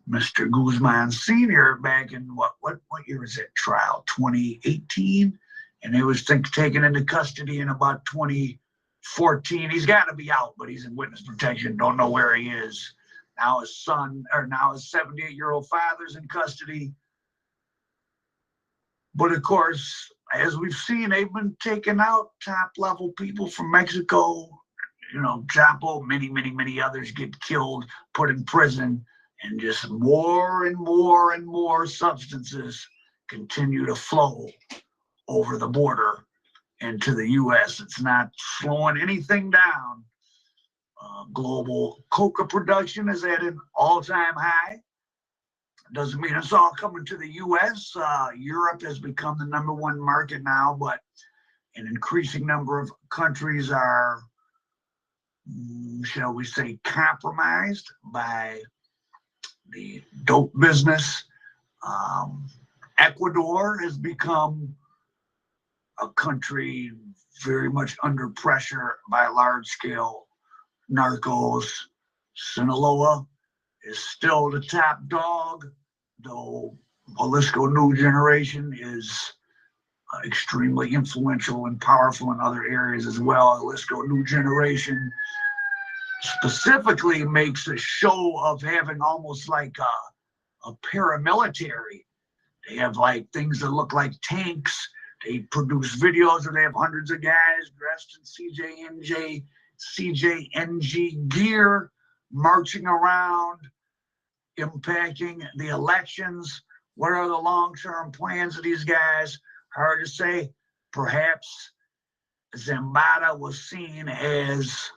Mr. Guzman Sr. back in what year was that trial? 2018, and he was taken into custody in about 2014. He's got to be out, but he's in witness protection. Don't know where he is now. His son, or now his 78-year-old father's in custody. But of course, as we've seen, they've been taking out top-level people from Mexico. You know, Chapo, many others get killed, put in prison. And just more and more and more substances continue to flow over the border into the U.S. It's not slowing anything down. Global coca production is at an all-time high. Doesn't mean it's all coming to the U.S. Europe has become the #1 market now, but an increasing number of countries are, shall we say, compromised by the dope business. Ecuador has become a country very much under pressure by large-scale narcos. Sinaloa is still the top dog, though Jalisco New Generation is extremely influential and powerful in other areas as well. Jalisco New Generation specifically makes a show of having almost like a paramilitary. They have like things that look like tanks. They produce videos where they have hundreds of guys dressed in CJNG gear, marching around, impacting the elections. What are the long-term plans of these guys? Hard to say. Perhaps Zambada was seen as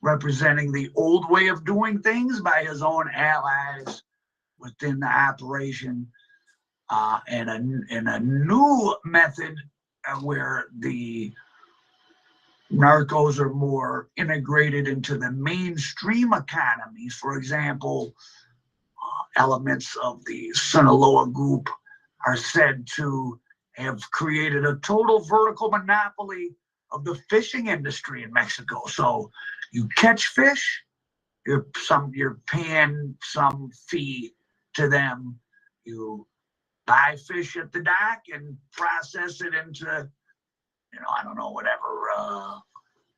representing the old way of doing things by his own allies within the operation, and a new method where the narcos are more integrated into the mainstream economies. For example, elements of the Sinaloa group are said to have created a total vertical monopoly of the fishing industry in Mexico. So you catch fish, you're paying some fee to them. You buy fish at the dock and process it into, I don't know, whatever,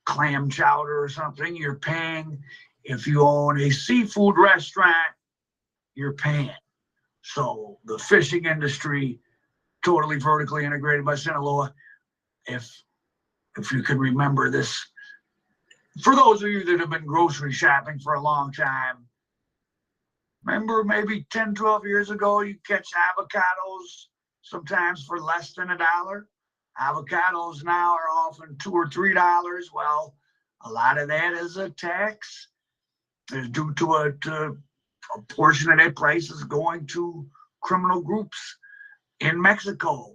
clam chowder or something. You're paying. If you own a seafood restaurant, you're paying. So the fishing industry, totally vertically integrated by Sinaloa. If you can remember this, for those of you that have been grocery shopping for a long time, remember maybe 10, 12 years ago, you catch avocados sometimes for less than $1. Avocados now are often $2 or $3. Well, a lot of that is a tax. It's due to a portion of that price is going to criminal groups in Mexico.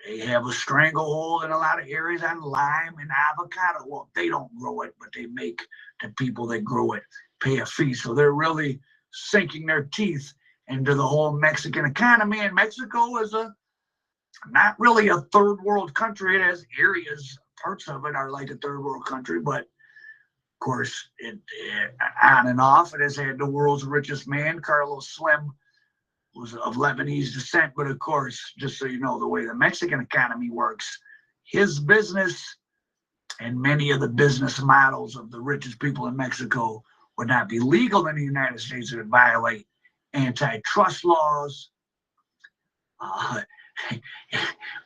They have a stranglehold in a lot of areas on lime and avocado. Well, they don't grow it, but they make the people that grow it pay a fee. So they're really sinking their teeth into the whole Mexican economy. And Mexico is not really a third world country. It has areas, parts of it are like a third world country, but of course, on and off, it has had the world's richest man, Carlos Slim, was of Lebanese descent. But of course, just so you know, the way the Mexican economy works, his business and many of the business models of the richest people in Mexico would not be legal in the United States. It would violate antitrust laws.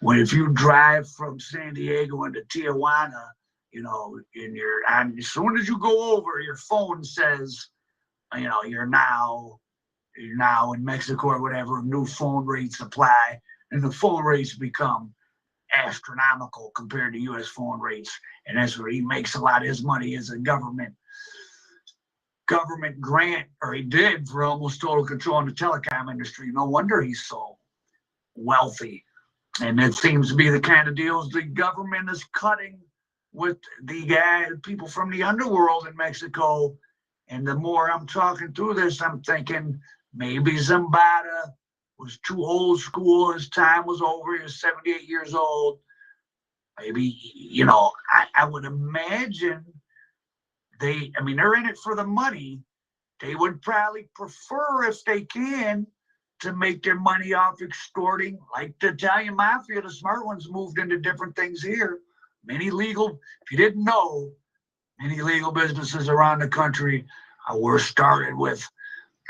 If you drive from San Diego into Tijuana, and as soon as you go over, your phone says, you're now in Mexico or whatever, new phone rates apply, and the phone rates become astronomical compared to U.S. phone rates. And that's where he makes a lot of his money as a government grant, or he did, for almost total control in the telecom industry. No wonder he's so wealthy. And it seems to be the kind of deals the government is cutting with the people from the underworld in Mexico. And the more I'm talking through this, I'm thinking maybe Zambada was too old school. His time was over. He was 78 years old. Maybe, I would imagine they're in it for the money. They would probably prefer, if they can, to make their money off extorting, like the Italian mafia. The smart ones moved into different things here. If you didn't know, many legal businesses around the country were started with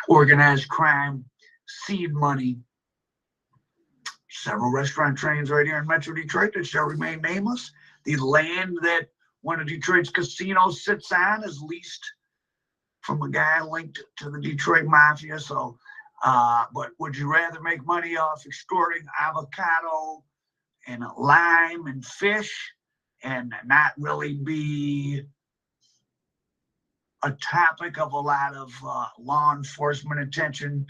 organized crime, seed money. Several restaurant chains right here in Metro Detroit that shall remain nameless. The land that one of Detroit's casinos sits on is leased from a guy linked to the Detroit Mafia. So, but would you rather make money off extorting avocado and lime and fish and not really be a topic of a lot of law enforcement attention?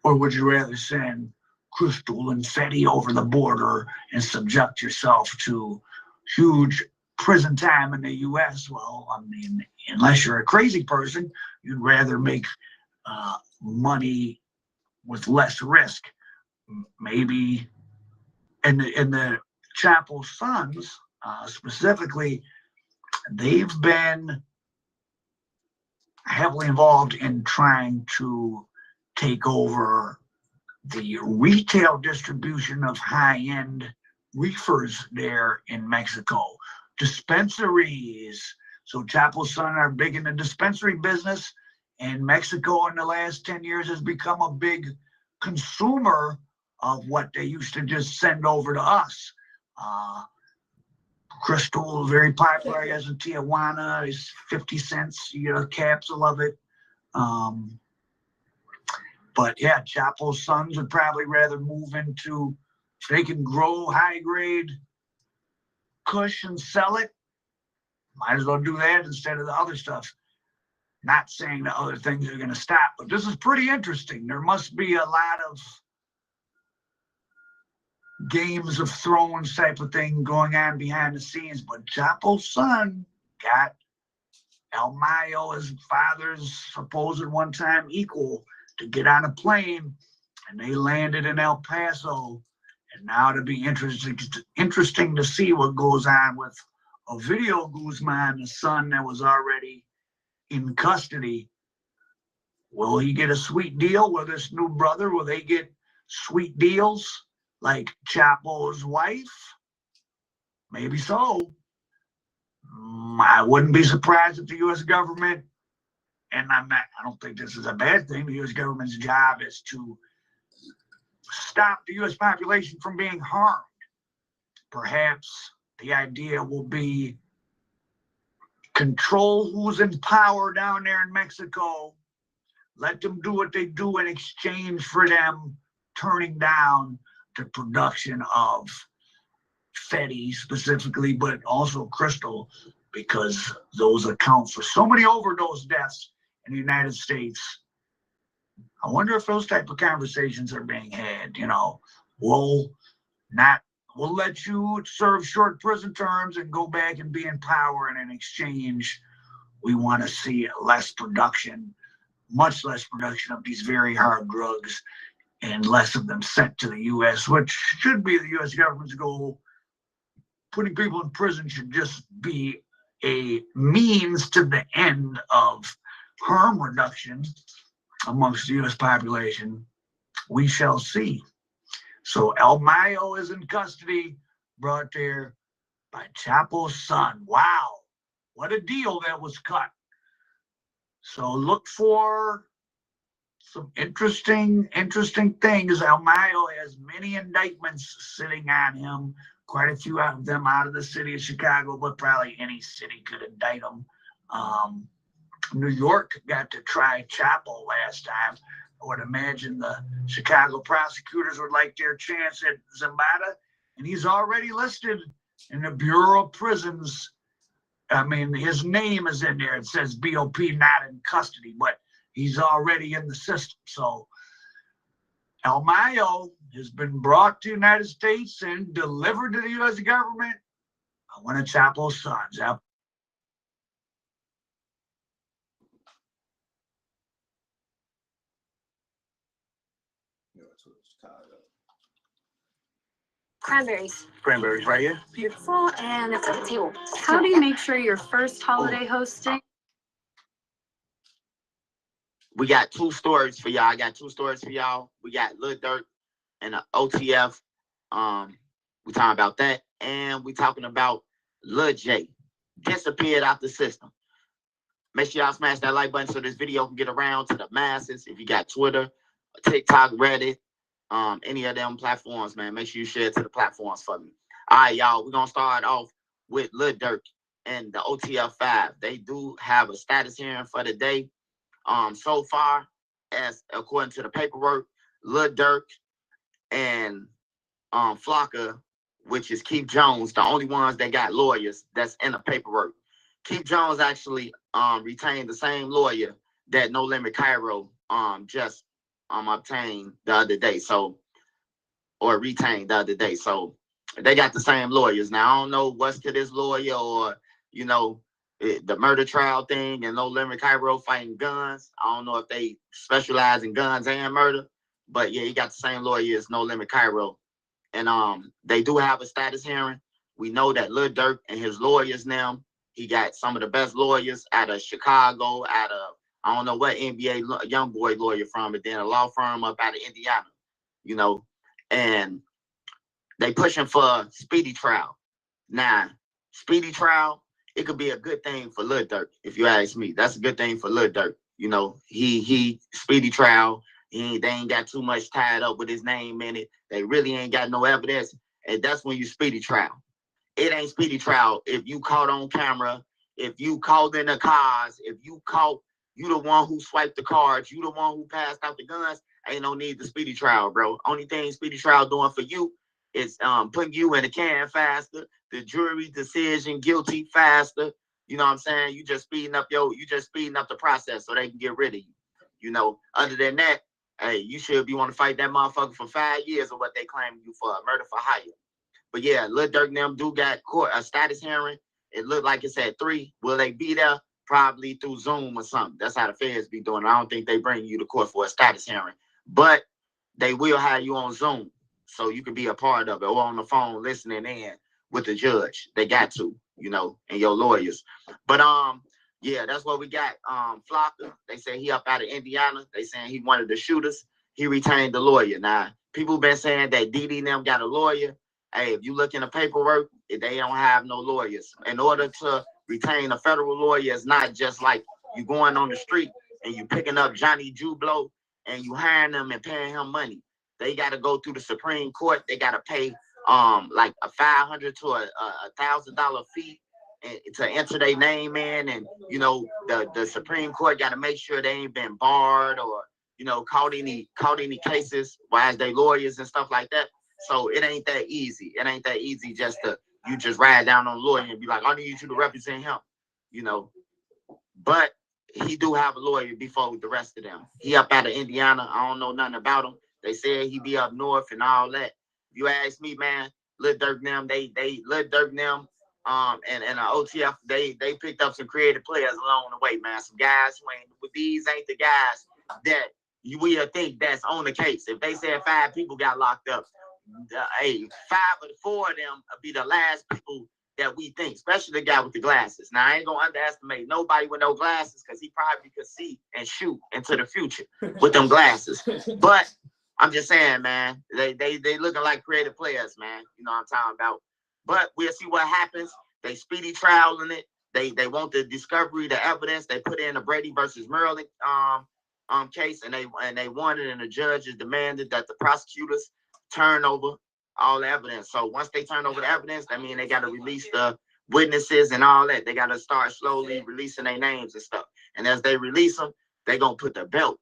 Or would you rather send crystal confetti over the border and subject yourself to huge prison time in the U.S. Well, I mean, unless you're a crazy person, you'd rather make money with less risk. Maybe in the Chapo sons, specifically, they've been heavily involved in trying to take over the retail distribution of high-end reefers there in Mexico. Dispensaries. So Chapo's son are big in the dispensary business, and Mexico in the last 10 years has become a big consumer of what they used to just send over to us. Crystal, very popular, as in Tijuana, is 50 cents. You get a capsule of it. But yeah, Chapo's sons would probably rather move into, if they can grow high-grade kush and sell it, might as well do that instead of the other stuff. Not saying the other things are going to stop, but this is pretty interesting. There must be a lot of games of thrones type of thing going on behind the scenes, but Chapo's son got El Mayo, his father's supposed one time equal, to get on a plane, and they landed in El Paso. And now it'll be interesting to see what goes on with Ovidio Guzman, the son that was already in custody. Will he get a sweet deal with his new brother? Will they get sweet deals like Chapo's wife? Maybe so. I wouldn't be surprised if the U.S. government, and I don't think this is a bad thing, the U.S. government's job is to stop the U.S. population from being harmed. Perhaps the idea will be control who's in power down there in Mexico, let them do what they do in exchange for them turning down the production of Fetty specifically, but also crystal, because those account for so many overdose deaths in the United States. I wonder if those type of conversations are being had. You know, we'll let you serve short prison terms and go back and be in power, and in exchange, we want to see less production, much less production of these very hard drugs, and less of them sent to the U.S., which should be the U.S. government's goal. Putting people in prison should just be a means to the end of harm reduction amongst the U.S. population. We shall see. So El Mayo is in custody, brought there by Chapo's son. Wow, what a deal that was cut. So look for some interesting things. El Mayo has many indictments sitting on him, quite a few of them out of the city of Chicago, but probably any city could indict him. New York got to try Chapo last time. I would imagine the Chicago prosecutors would like their chance at Zambada, and he's already listed in the Bureau of Prisons. I mean, his name is in there. It says BOP not in custody, but he's already in the system. So El Mayo has been brought to the United States and delivered to the U.S. government by one of Chapo's sons. Cranberries. Cranberries right here. Beautiful, and it's at the table. How do you make sure your first holiday hosting? We got two stories for y'all. I got two stories for y'all. We got Lil Durk and the OTF. We talking about that, and we talking about Lil J. Disappeared out the system. Make sure y'all smash that like button so this video can get around to the masses. If you got Twitter, TikTok, Reddit, any of them platforms, man, make sure you share it to the platforms for me. All right, y'all, we're gonna start off with Lil Durk and the OTF 5. They do have a status hearing for the day. So far, as according to the paperwork, Lil Durk and Flocka, which is Keith Jones, the only ones that got lawyers that's in the paperwork. Keith Jones actually retained the same lawyer that No Limit Cairo just obtained the other day, or retained the other day. So they got the same lawyers. Now, I don't know what's to this lawyer or, you know, the murder trial thing and No Limit Cairo fighting guns. I don't know if they specialize in guns and murder, but yeah, he got the same lawyer as No Limit Cairo. And they do have a status hearing. We know that Lil Durk and his lawyers now, he got some of the best lawyers out of Chicago, out of, I don't know what NBA young boy lawyer from, but then a law firm up out of Indiana, you know, and they pushing for a speedy trial. Now, speedy trial, it could be a good thing for Lil Durk, if you ask me. That's a good thing for Lil Durk. You know, he speedy trial. They ain't got too much tied up with his name in it. They really ain't got no evidence. And that's when you speedy trial. It ain't speedy trial if you caught on camera, if you called in the cars, if you caught, you the one who swiped the cards, you the one who passed out the guns, ain't no need to speedy trial, bro. Only thing speedy trial doing for you is putting you in the can faster, the jury decision guilty faster. You know what I'm saying? You just speeding up the process so they can get rid of you. You know, other than that, hey, you should be want to fight that motherfucker for 5 years of what they claim you for, murder for hire. But yeah, Lil Durk and them do got court a status hearing. It looked like it's at 3. Will they be there? Probably through Zoom or something. That's how the feds be doing it. I don't think they bring you to court for a status hearing, but they will have you on Zoom so you can be a part of it, or on the phone listening in with the judge. They got to, you know, and your lawyers. But yeah, that's what we got. Flocka, they say he up out of Indiana. They saying he one of the shooters. He retained the lawyer. Now, people been saying that Diddy and them got a lawyer. Hey, if you look in the paperwork, they don't have no lawyers. In order to retain a federal lawyer, it's not just like you going on the street and you picking up Johnny Jublo and you hiring him and paying him money. They got to go through the Supreme Court. They got to pay like a $500 to a $1,000 fee to enter their name in, and you know the Supreme Court got to make sure they ain't been barred or you know caught any cases as they lawyers and stuff like that. So it ain't that easy. It ain't that easy just to you just ride down on a lawyer and be like, I need you to represent him, you know. But he do have a lawyer before the rest of them. He up out of Indiana. I don't know nothing about him. They said he be up north and all that. If you ask me, man, Lil Durk them, Lil Durk them, and the OTF, they picked up some creative players along the way, man. Some guys who ain't, but these ain't the guys that you will think that's on the case. If they said 5 people got locked up, 4 of them will be the last people that we think, especially the guy with the glasses. Now, I ain't gonna underestimate nobody with no glasses because he probably could see and shoot into the future with them glasses. But I'm just saying, man, they looking like creative players, man. You know what I'm talking about. But we'll see what happens. They speedy trialing it. They want the discovery, the evidence. They put in a Brady versus Maryland case, and they wanted, and the judges demanded that the prosecutors turn over all the evidence. So once they turn over the evidence, that means they got to release the witnesses and all that. They got to start slowly releasing their names and stuff. And as they release them, they gonna put the belt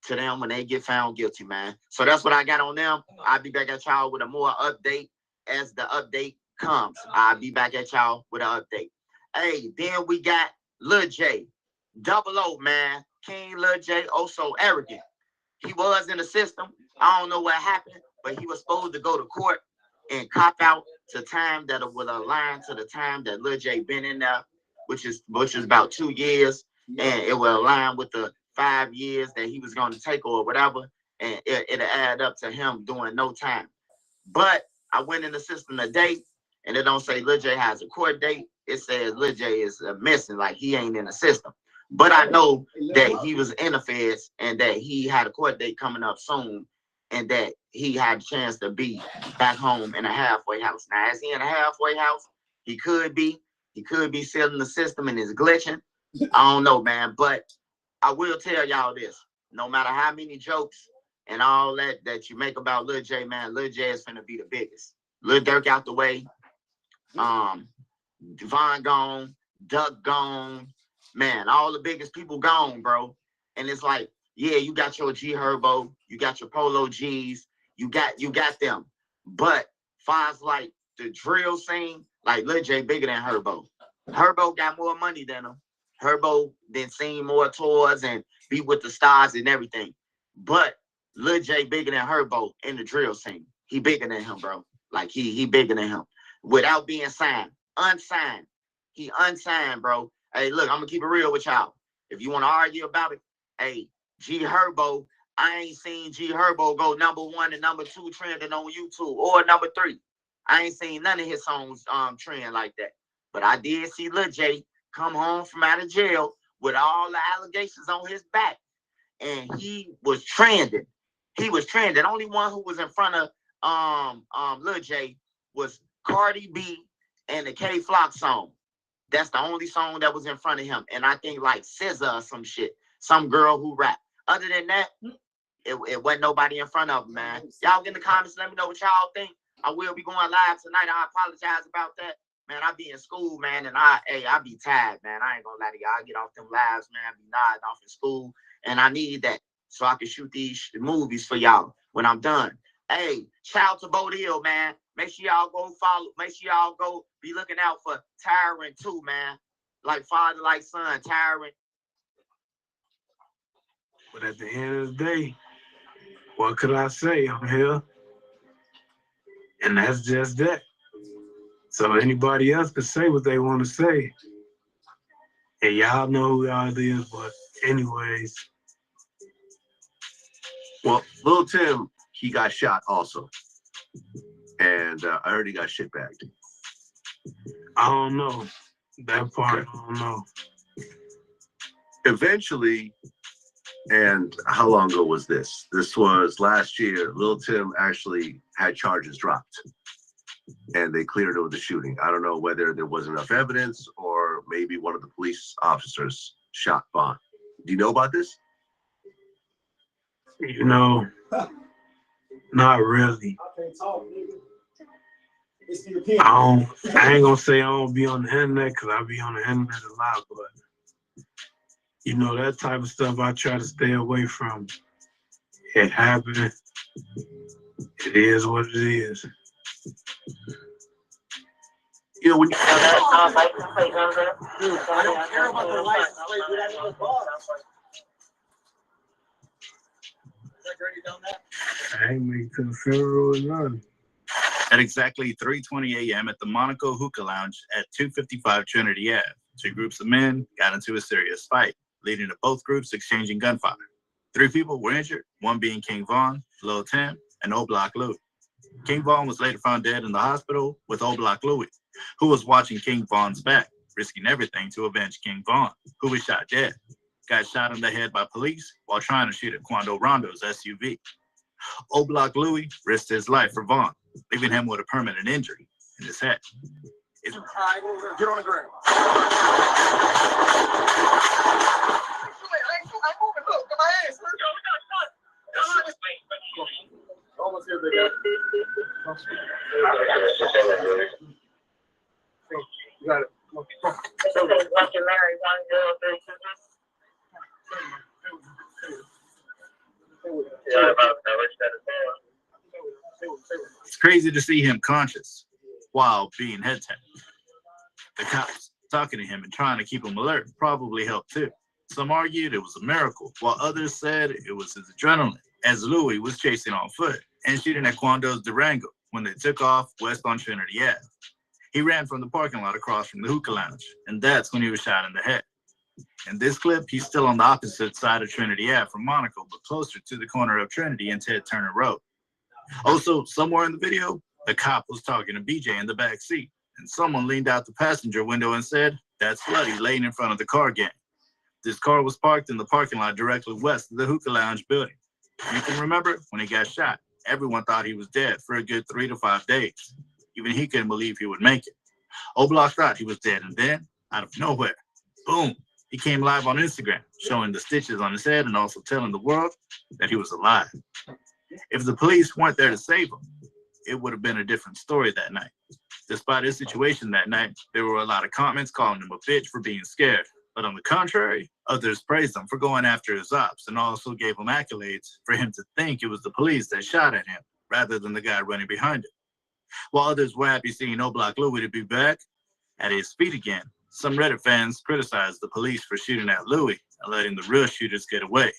to them when they get found guilty, man. So that's what I got on them. I'll be back at y'all with a more update as the update comes. I'll be back at y'all with an update. Hey, then we got Lil J, 00, man. King Lil J, oh so arrogant. He was in the system. I don't know what happened, but he was supposed to go to court and cop out to time that would align to the time that Lil J been in there, which is about 2 years, and it will align with the 5 years that he was going to take or whatever, and it'll add up to him doing no time. But I went in the system today, and it don't say Lil J has a court date. It says Lil J is missing, like he ain't in the system. But I know that he was in the feds and that he had a court date coming up soon, and that he had a chance to be back home in a halfway house. Now, is he in a halfway house? He could be. He could be still in the system and is glitching. I don't know, man. But I will tell y'all this. No matter how many jokes and all that you make about Lil J, man, Lil J is finna be the biggest. Lil Durk out the way. Devon gone. Duck gone. Man, all the biggest people gone, bro. And it's like, yeah, you got your G Herbo, you got your Polo G's, you got them. But far as like the drill scene, like Lil J bigger than Herbo. Herbo got more money than him. Herbo then seen more tours and be with the stars and everything. But Lil J bigger than Herbo in the drill scene. He bigger than him, bro. Like he bigger than him without being signed, unsigned. He unsigned, bro. Hey, look, I'm gonna keep it real with y'all. If you want to argue about it, hey, G Herbo, I ain't seen G Herbo go #1 and #2 trending on YouTube or #3. I ain't seen none of his songs trend like that. But I did see Lil J come home from out of jail with all the allegations on his back, and he was trending. He was trending. Only one who was in front of Lil J was Cardi B and the K Flock song. That's the only song that was in front of him. And I think like SZA or some shit, some girl who rap. Other than that, it wasn't nobody in front of him, man. Y'all get in the comments, let me know what y'all think. I will be going live tonight. I apologize about that. Man, I be in school, man, and I be tired, man. I ain't gonna lie to y'all. I get off them lives, man. I be nodding off in school, and I need that so I can shoot these movies for y'all when I'm done. Hey, shout out to Bodil, man. Make sure y'all go follow. Make sure y'all go be looking out for Tyrant too, man. Like father, like son, Tyrant. But at the end of the day, what could I say? I'm here. And that's just that. So anybody else could say what they want to say. And y'all know who y'all is, but anyways. Well, Lil Tim, he got shot also. And I heard he got shit bagged. I don't know. That part, I don't know. Eventually, and how long ago was this? This was last year. Lil Tim actually had charges dropped. And they cleared it with the shooting. I don't know whether there wasn't enough evidence or maybe one of the police officers shot Vaughn. Do you know about this? You know, not really. I ain't gonna say I don't be on the internet because I be on the internet a lot, but you know, that type of stuff I try to stay away from. It happened. It is what it is. You know, when you I don't care about the license plate. We don't even bother. I ain't make it to the funeral or nothing. At exactly 3:20 a.m. at the Monaco Hookah Lounge at 255 Trinity Ave, two groups of men got into a serious fight, leading to both groups exchanging gunfire. 3 people were injured, one being King Von, Lil Tim, and O-Block Louie. King Von was later found dead in the hospital with O-Block Louie, who was watching King Von's back, risking everything to avenge King Von, who was shot dead. Got shot in the head by police while trying to shoot at Quando Rondo's SUV. O-Block Louie risked his life for Von, leaving him with a permanent injury in his head. All right, get on the ground. I'm moving. Look, my ass. Almost here, big guy. You got it. Come It's crazy to see him conscious while being head tapped. The cops talking to him and trying to keep him alert probably helped too. Some argued it was a miracle, while others said it was his adrenaline, as Louis was chasing on foot and shooting at Quando's Durango when they took off west on Trinity Ave. He ran from the parking lot across from the hookah lounge, and that's when he was shot in the head. In this clip, he's still on the opposite side of Trinity Ave from Monaco, but closer to the corner of Trinity and Ted Turner Road. Also, somewhere in the video, the cop was talking to BJ in the back seat, and someone leaned out the passenger window and said, "That's Slutty laying in front of the car gang." This car was parked in the parking lot directly west of the hookah lounge building. You can remember when he got shot, everyone thought he was dead for a good 3 to 5 days. Even he couldn't believe he would make it. O-Block thought he was dead, and then, out of nowhere, boom, he came live on Instagram, showing the stitches on his head and also telling the world that he was alive. If the police weren't there to save him, it would have been a different story that night. Despite his situation that night, there were a lot of comments calling him a bitch for being scared. But on the contrary, others praised him for going after his ops and also gave him accolades for him to think it was the police that shot at him rather than the guy running behind him. While others were happy seeing O-Block Louie to be back at his feet again, some Reddit fans criticized the police for shooting at Louie and letting the real shooters get away.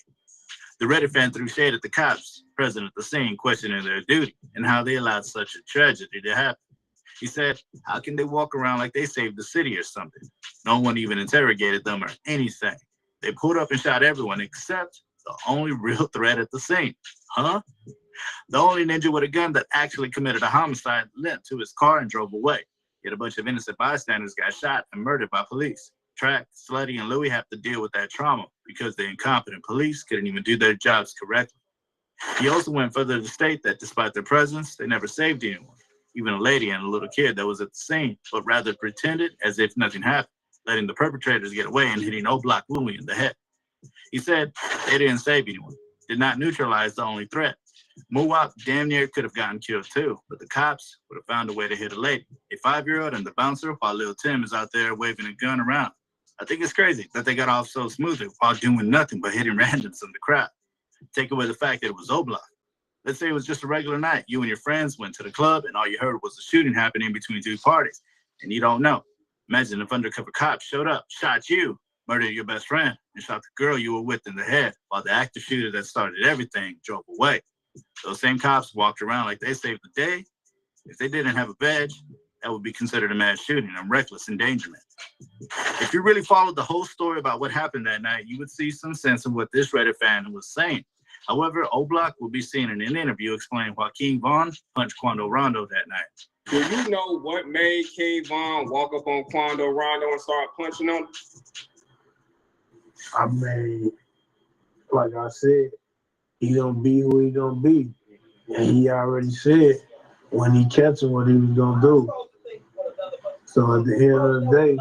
The Reddit fan threw shade at the cops present at the scene, questioning their duty and how they allowed such a tragedy to happen. He said, how can they walk around like they saved the city or something? No one even interrogated them or anything. They pulled up and shot everyone except the only real threat at the scene. Huh? The only ninja with a gun that actually committed a homicide leapt to his car and drove away. Yet a bunch of innocent bystanders got shot and murdered by police. Track, Slutty, and Louie have to deal with that trauma because the incompetent police couldn't even do their jobs correctly. He also went further to state that despite their presence, they never saved anyone, even a lady and a little kid that was at the scene, but rather pretended as if nothing happened, letting the perpetrators get away and hitting old Block Louie in the head. He said they didn't save anyone, did not neutralize the only threat. Muwap damn near could have gotten killed too, but the cops would have found a way to hit a lady, a 5-year-old and the bouncer, while Lil Tim is out there waving a gun around. I think it's crazy that they got off so smoothly while doing nothing but hitting randoms in the crowd. Take away the fact that it was O-Block. Let's say it was just a regular night. You and your friends went to the club and all you heard was a shooting happening between two parties, and you don't know. Imagine if undercover cops showed up, shot you, murdered your best friend, and shot the girl you were with in the head, while the active shooter that started everything drove away. Those same cops walked around like they saved the day. If they didn't have a badge, that would be considered a mass shooting and reckless endangerment. If you really followed the whole story about what happened that night, you would see some sense of what this Reddit fan was saying. However, O-Block will be seen in an interview explaining why King Von punched Quando Rondo that night. Do you know what made King Von walk up on Quando Rondo and start punching him? I mean, like I said, he gonna be who he gonna be. And he already said when he catch him what he was gonna do. So at the end of the day,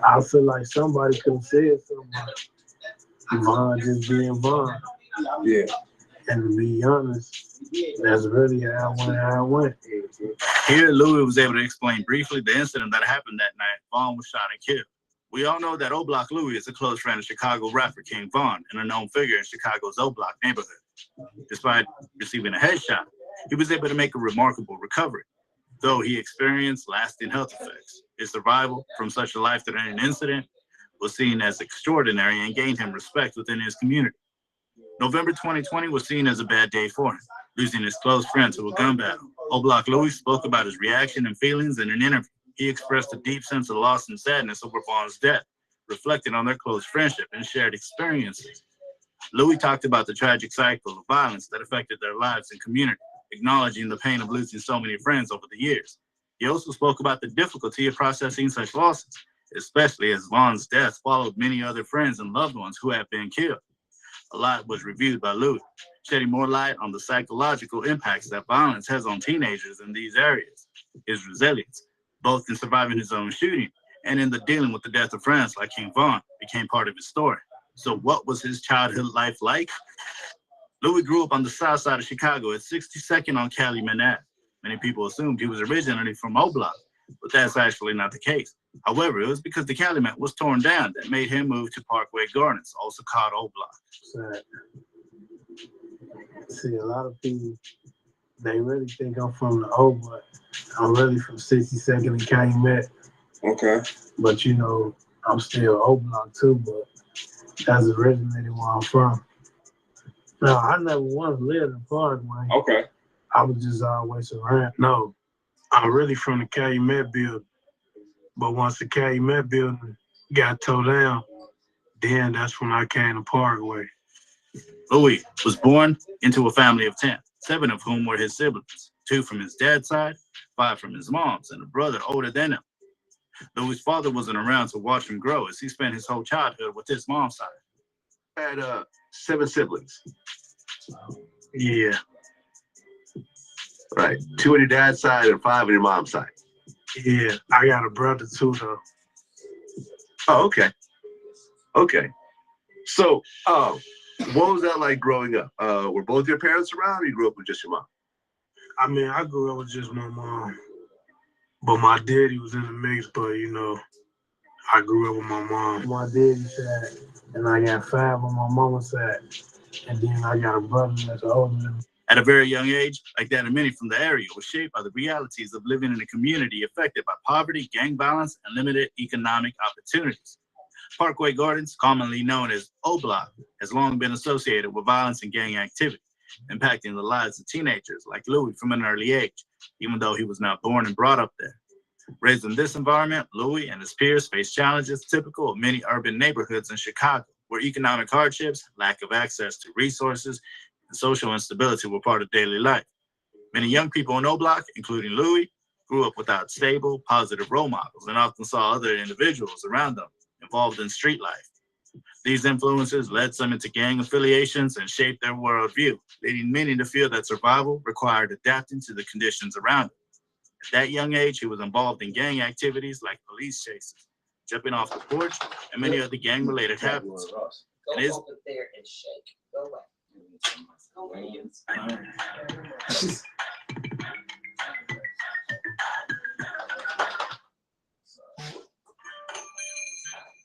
I feel like somebody could have said something. Von just being Von. Yeah. And to be honest, that's really how it went. Here, Louis was able to explain briefly the incident that happened that night. Von was shot and killed. We all know that O-Block Louis is a close friend of Chicago rapper King Von and a known figure in Chicago's O-Block neighborhood. Despite receiving a headshot, he was able to make a remarkable recovery, though he experienced lasting health effects. His survival from such a life-threatening incident was seen as extraordinary and gained him respect within his community. November 2020 was seen as a bad day for him, losing his close friend to a gun battle. O-Block Louis spoke about his reaction and feelings in an interview. He expressed a deep sense of loss and sadness over Von's death, reflecting on their close friendship and shared experiences. Louis talked about the tragic cycle of violence that affected their lives and community, acknowledging the pain of losing so many friends over the years. He also spoke about the difficulty of processing such losses, especially as Von's death followed many other friends and loved ones who have been killed. A lot was reviewed by Louis, shedding more light on the psychological impacts that violence has on teenagers in these areas. His resilience, both in surviving his own shooting and in the dealing with the death of friends like King Von, became part of his story. So what was his childhood life like? Louis grew up on the south side of Chicago at 62nd on Calumet Ave. Many people assumed he was originally from O-Block, but that's actually not the case. However, it was because the Calumet was torn down that made him move to Parkway Gardens, also called O-Block. See, a lot of people, they really think I'm from the O, but I'm really from 62nd and Calumet. Okay. But you know, I'm still O-Block too, but that's originally where I'm from. No, I never once lived in Parkway. Okay. I was just always around. No, I'm really from the Calumet building. But once the Calumet building got tore down, then that's when I came to Parkway. Louis was born into a family of 10, 7 of whom were his siblings, 2 from his dad's side, 5 from his mom's, and a brother older than him. Louis' father wasn't around to watch him grow as he spent his whole childhood with his mom's side. I had 7 siblings. Yeah. Right. 2 on your dad's side and 5 on your mom's side. Yeah, I got a brother too, though. Oh, okay. Okay. So, what was that like growing up? Were both your parents around, or you grew up with just your mom? I mean, I grew up with just my mom. But my daddy was in the mix, but, you know, I grew up with my mom. My daddy's side, and I got 5 on my mama's side. And then I got a brother that's older than me. At a very young age, like that of many from the area, was shaped by the realities of living in a community affected by poverty, gang violence, and limited economic opportunities. Parkway Gardens, commonly known as O Block, has long been associated with violence and gang activity, impacting the lives of teenagers like Louis from an early age, even though he was not born and brought up there. Raised in this environment, Louis and his peers faced challenges typical of many urban neighborhoods in Chicago, where economic hardships, lack of access to resources, and social instability were part of daily life. Many young people in O Block, including Louis, grew up without stable, positive role models and often saw other individuals around them involved in street life. These influences led some into gang affiliations and shaped their worldview, leading many to feel that survival required adapting to the conditions around them. At that young age, he was involved in gang activities like police chases, jumping off the porch, and many other gang-related habits. And his there and shake. Go away.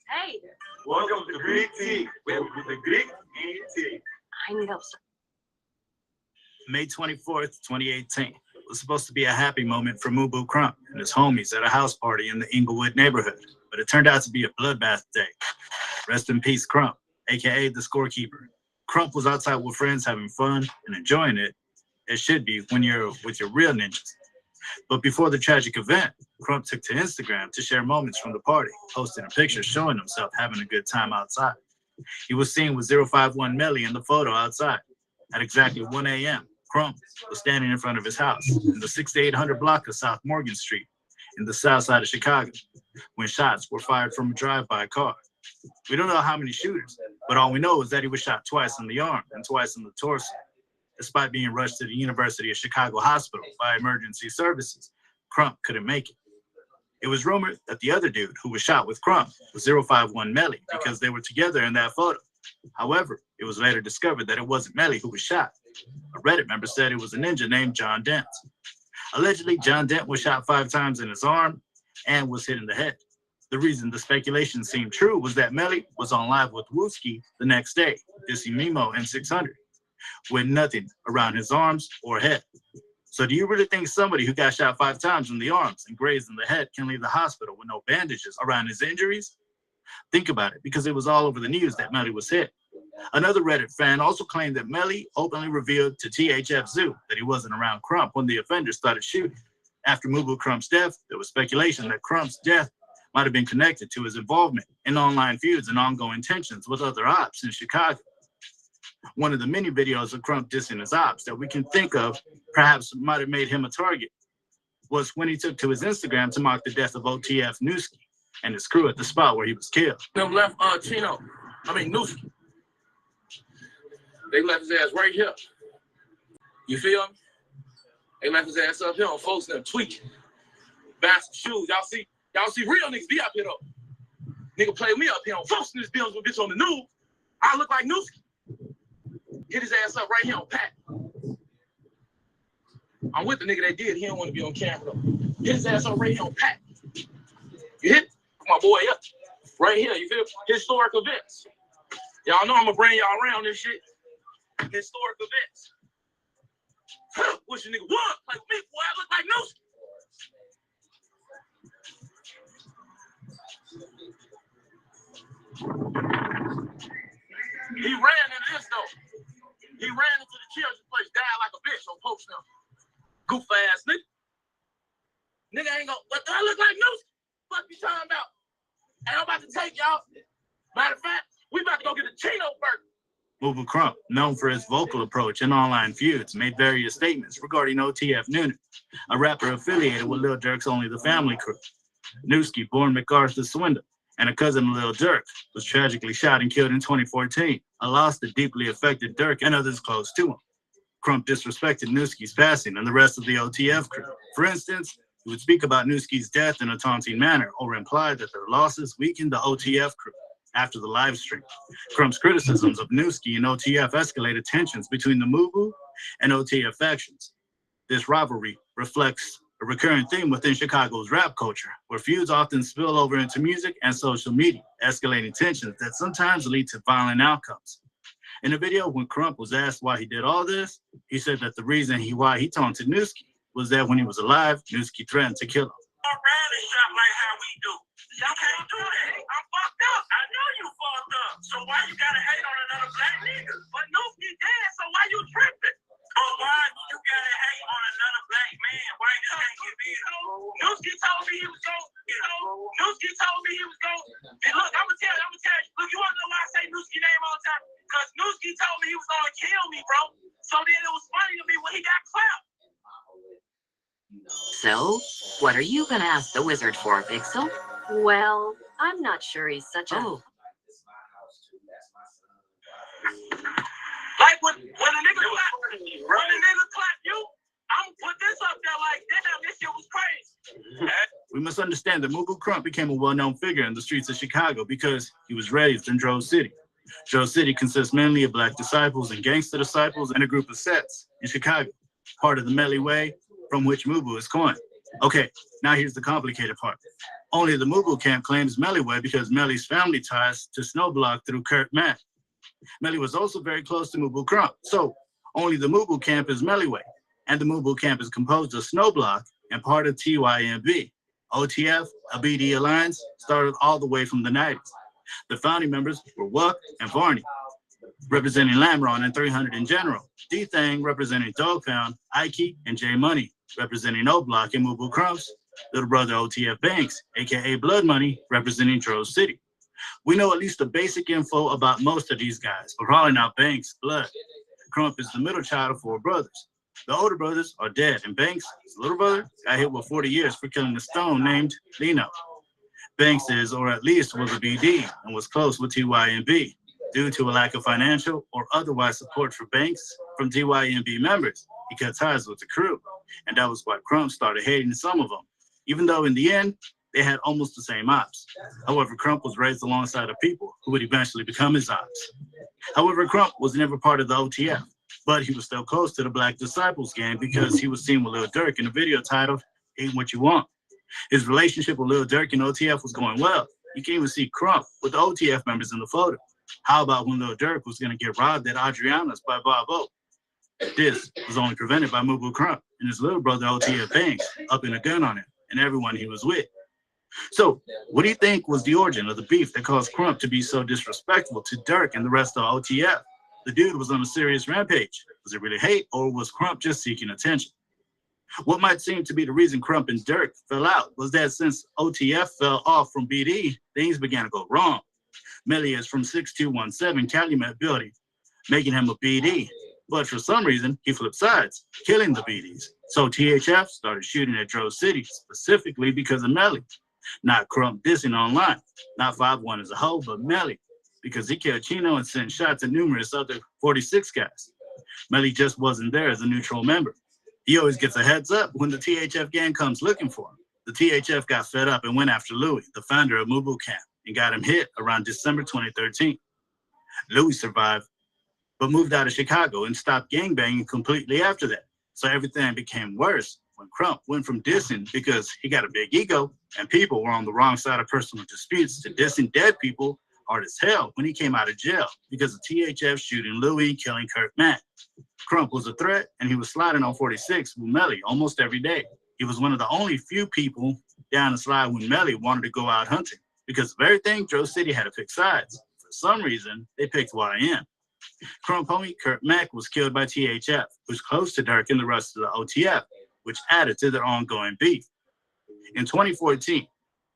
Hey, Welcome to Greek Tea. Welcome to the Greek Tea. I know. May 24th, 2018 was supposed to be a happy moment for Mubu Crump and his homies at a house party in the Inglewood neighborhood, but it turned out to be a bloodbath day. Rest in peace, Crump, aka the scorekeeper. Crump was outside with friends having fun and enjoying it. It should be when you're with your real ninjas. But before the tragic event, Crump took to Instagram to share moments from the party, posting a picture showing himself having a good time outside. He was seen with 051 Melly in the photo outside. At exactly 1 a.m., Crump was standing in front of his house in the 6800 block of South Morgan Street in the south side of Chicago when shots were fired from a drive-by car. We don't know how many shooters, but all we know is that he was shot twice in the arm and twice in the torso. Despite being rushed to the University of Chicago Hospital by emergency services, Crump couldn't make it. It was rumored that the other dude who was shot with Crump was 051 Melly because they were together in that photo. However, it was later discovered that it wasn't Melly who was shot. A Reddit member said it was a ninja named John Dent. Allegedly, John Dent was shot 5 times in his arm and was hit in the head. The reason the speculation seemed true was that Melly was on live with Wooski the next day, dissing Mimo and 600, with nothing around his arms or head. So do you really think somebody who got shot 5 times in the arms and grazed in the head can leave the hospital with no bandages around his injuries? Think about it, because it was all over the news that Melly was hit. Another Reddit fan also claimed that Melly openly revealed to THF Zoo that he wasn't around Crump when the offender started shooting. After Mubu Crump's death, there was speculation that Crump's death might have been connected to his involvement in online feuds and ongoing tensions with other ops in Chicago. One of the many videos of Crump dissing his ops that we can think of perhaps might have made him a target was when he took to his Instagram to mock the death of OTF Newski and his crew at the spot where he was killed. Them left Newski. They left his ass right here. You feel me? They left his ass up here on folks that tweaking. Buy some shoes. Y'all see real niggas be up here though. Nigga play me up here on folks in this building with bitch on the news. I look like Newski. Hit his ass up right here on Pat. I'm with the nigga that did. He don't want to be on camera though. Hit his ass up right here on Pat. You hit my boy up. Right here, you feel? Historic events. Y'all know I'm gonna bring y'all around this shit. Historic events. Wish a nigga would play with me, boy. I look like Newski. He ran into this though. He ran into the children's place, died like a bitch on post now. Goof ass nigga. Nigga ain't gonna, what do I look like Newski? What you talking about? And I'm about to take y'all. Matter of fact, we about to go get a Chino burger. Mubu Crump, known for his vocal approach in online feuds, made various statements regarding OTF Noonan, a rapper affiliated with Lil Durk's Only the Family crew. Newski, born MacArthur Swindle, and a cousin of Lil Durk, was tragically shot and killed in 2014, a loss that deeply affected Durk and others close to him. Crump disrespected Newski's passing and the rest of the OTF crew. For instance, he would speak about Newski's death in a taunting manner or imply that their losses weakened the OTF crew. After the live stream, Crump's criticisms of Newski and OTF escalated tensions between the Mubu and OTF factions. This rivalry reflects a recurring theme within Chicago's rap culture, where feuds often spill over into music and social media, escalating tensions that sometimes lead to violent outcomes. In a video, when Crump was asked why he did all this, he said that the reason why he taunted Newski was that when he was alive, Newski threatened to kill him. Y'all can't do that. I'm fucked fucked up. I know you fucked up. So why you gotta hate on another black nigga? But Nooski dead, so why you tripping? But why you gotta hate on another black man? Why you can't get beat up? Nooski told me he was Nooski told me he was And look, I'm gonna tell you. Look, you wanna know why I say Nooski name all the time? Because Nooski told me he was gonna kill me, bro. So then it was funny to me when he got clapped. So, what are you gonna ask the wizard for, Pixel? Well, I'm not sure he's such a... Oh. Like when a nigga clap you, I'm gonna put this up there like, damn, this shit was crazy. We must understand that Mugu Crump became a well-known figure in the streets of Chicago because he was raised in Drove City. Drove City consists mainly of black disciples and gangster disciples and a group of sets in Chicago, part of the Melly Way, from which Mubu is coined. Okay, now here's the complicated part. Only the Mubu camp claims Melly Way because Melly's family ties to Snowblock through Kurt Mack. Melly was also very close to Mubu Crump, so only the Mubu camp is Melly Way, and the Mubu camp is composed of Snowblock and part of TYMB. OTF, a BD alliance, started all the way from the 90s. The founding members were Wuck and Varney, representing Lamron and 300 in general, D-Thang representing Dog Pound, Ike and J Money, representing O-Block and Mubu Crump's little brother OTF Banks, aka Blood Money, representing Drove City. We know at least the basic info about most of these guys, but probably not Banks' blood. Crump is the middle child of 4 brothers. The older brothers are dead, and Banks, his little brother, got hit with 40 years for killing a stone named Lino. Banks is, or at least was a BD, and was close with TYMB, due to a lack of financial or otherwise support for Banks from TYMB members. He cut ties with the crew, and that was why Crump started hating some of them, even though in the end, they had almost the same ops. However, Crump was raised alongside of people who would eventually become his ops. However, Crump was never part of the OTF, but he was still close to the Black Disciples gang because he was seen with Lil Durk in a video titled Ain't What You Want. His relationship with Lil Durk and OTF was going well. You can even see Crump with the OTF members in the photo. How about when Lil Durk was going to get robbed at Adriana's by Bobo? This was only prevented by Mubu Crump and his little brother OTF Banks upping a gun on him and everyone he was with. So, what do you think was the origin of the beef that caused Crump to be so disrespectful to Durk and the rest of OTF? The dude was on a serious rampage. Was it really hate, or was Crump just seeking attention? What might seem to be the reason Crump and Durk fell out was that since OTF fell off from BD, things began to go wrong. Melly is from 6217 Calumet building, making him a BD. But for some reason, he flipped sides, killing the BDs. So THF started shooting at Drove City, specifically because of Melly. Not Crump dissing online, not 5-1 as a whole, but Melly, because he killed Chino and sent shots at numerous other 46 guys. Melly just wasn't there as a neutral member. He always gets a heads up when the THF gang comes looking for him. The THF got fed up and went after Louis, the founder of Mubu Camp, and got him hit around December 2013. Louis survived, but moved out of Chicago and stopped gangbanging completely after that. So everything became worse when Crump went from dissing because he got a big ego and people were on the wrong side of personal disputes to dissing dead people hard as hell when he came out of jail because of THF shooting Louis and killing Kurt Mack. Crump was a threat and he was sliding on 46 with Melly almost every day. He was one of the only few people down the slide when Melly wanted to go out hunting because of everything, Drove City had to pick sides. For some reason, they picked YN. Crump homie Kurt Mack was killed by THF, who's close to Durk and the rest of the OTF, which added to their ongoing beef. In 2014,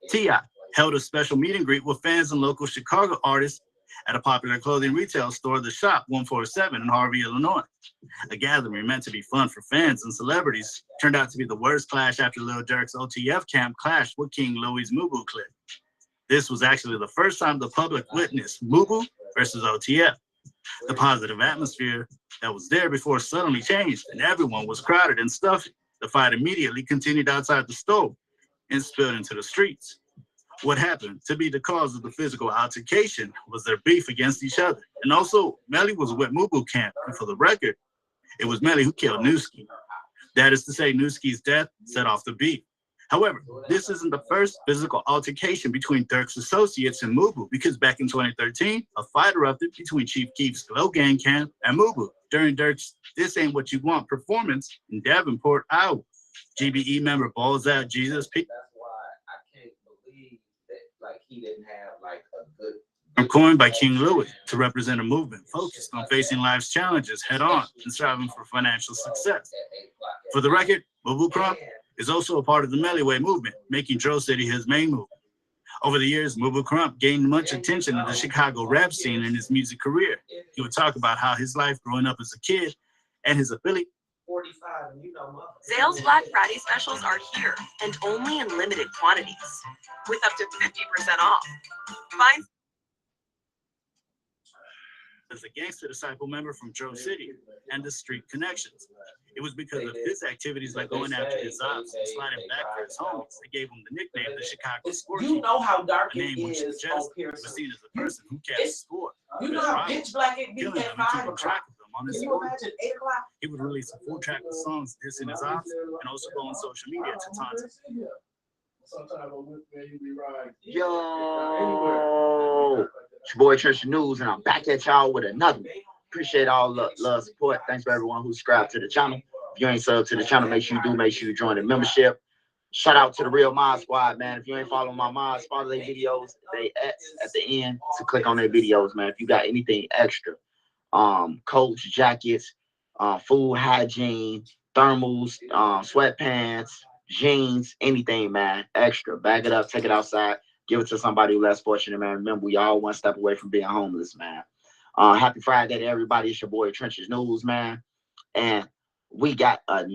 T.I. held a special meet and greet with fans and local Chicago artists at a popular clothing retail store, The Shop 147 in Harvey, Illinois. A gathering meant to be fun for fans and celebrities turned out to be the worst clash after Lil Durk's OTF camp clashed with King Louis' Mubu clique. This was actually the first time the public witnessed Mubu versus OTF. The positive atmosphere that was there before suddenly changed and everyone was crowded and stuffy. The fight immediately continued outside the store and spilled into the streets. What happened to be the cause of the physical altercation was their beef against each other. And also, Melly was with Mubu Camp, and for the record, it was Melly who killed Newski. That is to say, Newski's death set off the beef. However, this isn't the first physical altercation between Durk's associates and Mubu, because back in 2013, a fight erupted between Chief Keef's Glow Gang Camp and Mubu during Durk's This Ain't What You Want performance in Davenport, Iowa. GBE member Balls Out Jesus P. That's why I can't believe that, like, he didn't have, like, a were coined by King Louis to represent a movement focused on facing life's challenges head on and striving for financial success. For the record, Boo Crump is also a part of the Melly movement, making Drill City his main movement. Over the years, Boo Crump gained much attention in the Chicago rap scene in his music career. He would talk about how his life growing up as a kid and his ability. Zales Black Friday specials are here and only in limited quantities, with up to 50% off. Find as a Gangsta Disciple member from Drill City and the Street Connections. It was because of his activities like going after his ops and sliding back for his homies that gave him the nickname the Chicago Score. You know how dark a name it which is. suggests he was seen as a person who kept score. You know how pitch black it be killing at him and 5 keeping track o'clock. of them on his Can you score. imagine 8 o'clock? He would release a full track of songs dissing his ops and also go on social media to taunt him. Yo, it's your boy Trisha News, and I'm back at y'all with another one. Appreciate all the love, support. Thanks for everyone who subscribed to the channel. If you ain't subbed to the channel, make sure you do. Make sure you join the membership. Shout out to the Real Mod Squad, man. If you ain't following my mods, follow their videos. They at the end to click on their videos, man. If you got anything extra, coats, jackets, food hygiene, thermals, sweatpants, jeans, anything, man, extra. Bag it up, take it outside, give it to somebody who less fortunate, man. Remember, we all one step away from being homeless, man. Happy Friday to everybody. It's your boy Trenches News, man. And we got a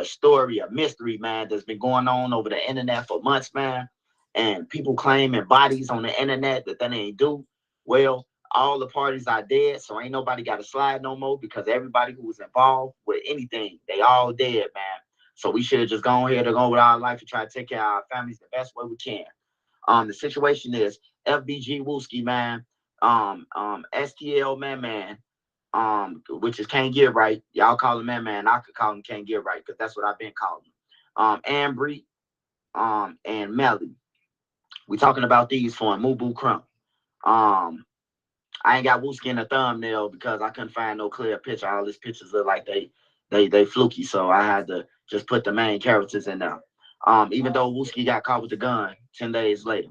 story, a mystery, man, that's been going on over the internet for months, man. And people claiming bodies on the internet that they ain't do. Well, all the parties are dead, so ain't nobody got to slide no more because everybody who was involved with anything, they all dead, man. So we should just go ahead and go with our life and try to take care of our families the best way we can. The situation is FBG Wooski, man. STL Man, which is Can't Get Right. Y'all call him Man. I could call him Can't Get Right because that's what I've been calling him. Ambry, and Melly. We talking about these for Mubu Crump. I ain't got Wooski in the thumbnail because I couldn't find no clear picture. All these pictures look like they fluky, so I had to just put the main characters in there. Even though Wooski got caught with the gun 10 days later.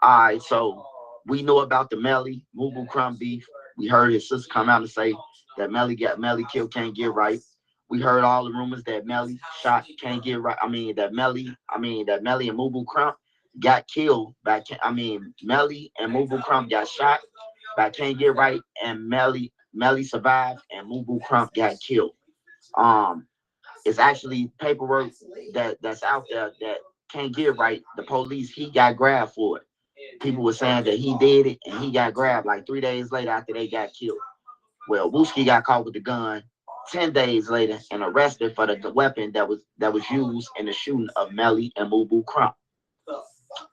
All right, so we know about the Melly Mubu Crump beef. We heard his sister come out and say that Melly killed Can't Get Right. We heard all the rumors that Melly shot Can't Get Right. That Melly and Mubu Crump got killed by. Melly and Mubu Crump got shot by Can't Get Right, and Melly survived, and Mubu Crump got killed. It's actually paperwork that's out there that Can't Get Right. The police, he got grabbed for it. People were saying that he did it and he got grabbed like 3 days later after they got killed. Well, Wooski got caught with the gun 10 days later and arrested for the weapon that was used in the shooting of Melly and Mubu Crump.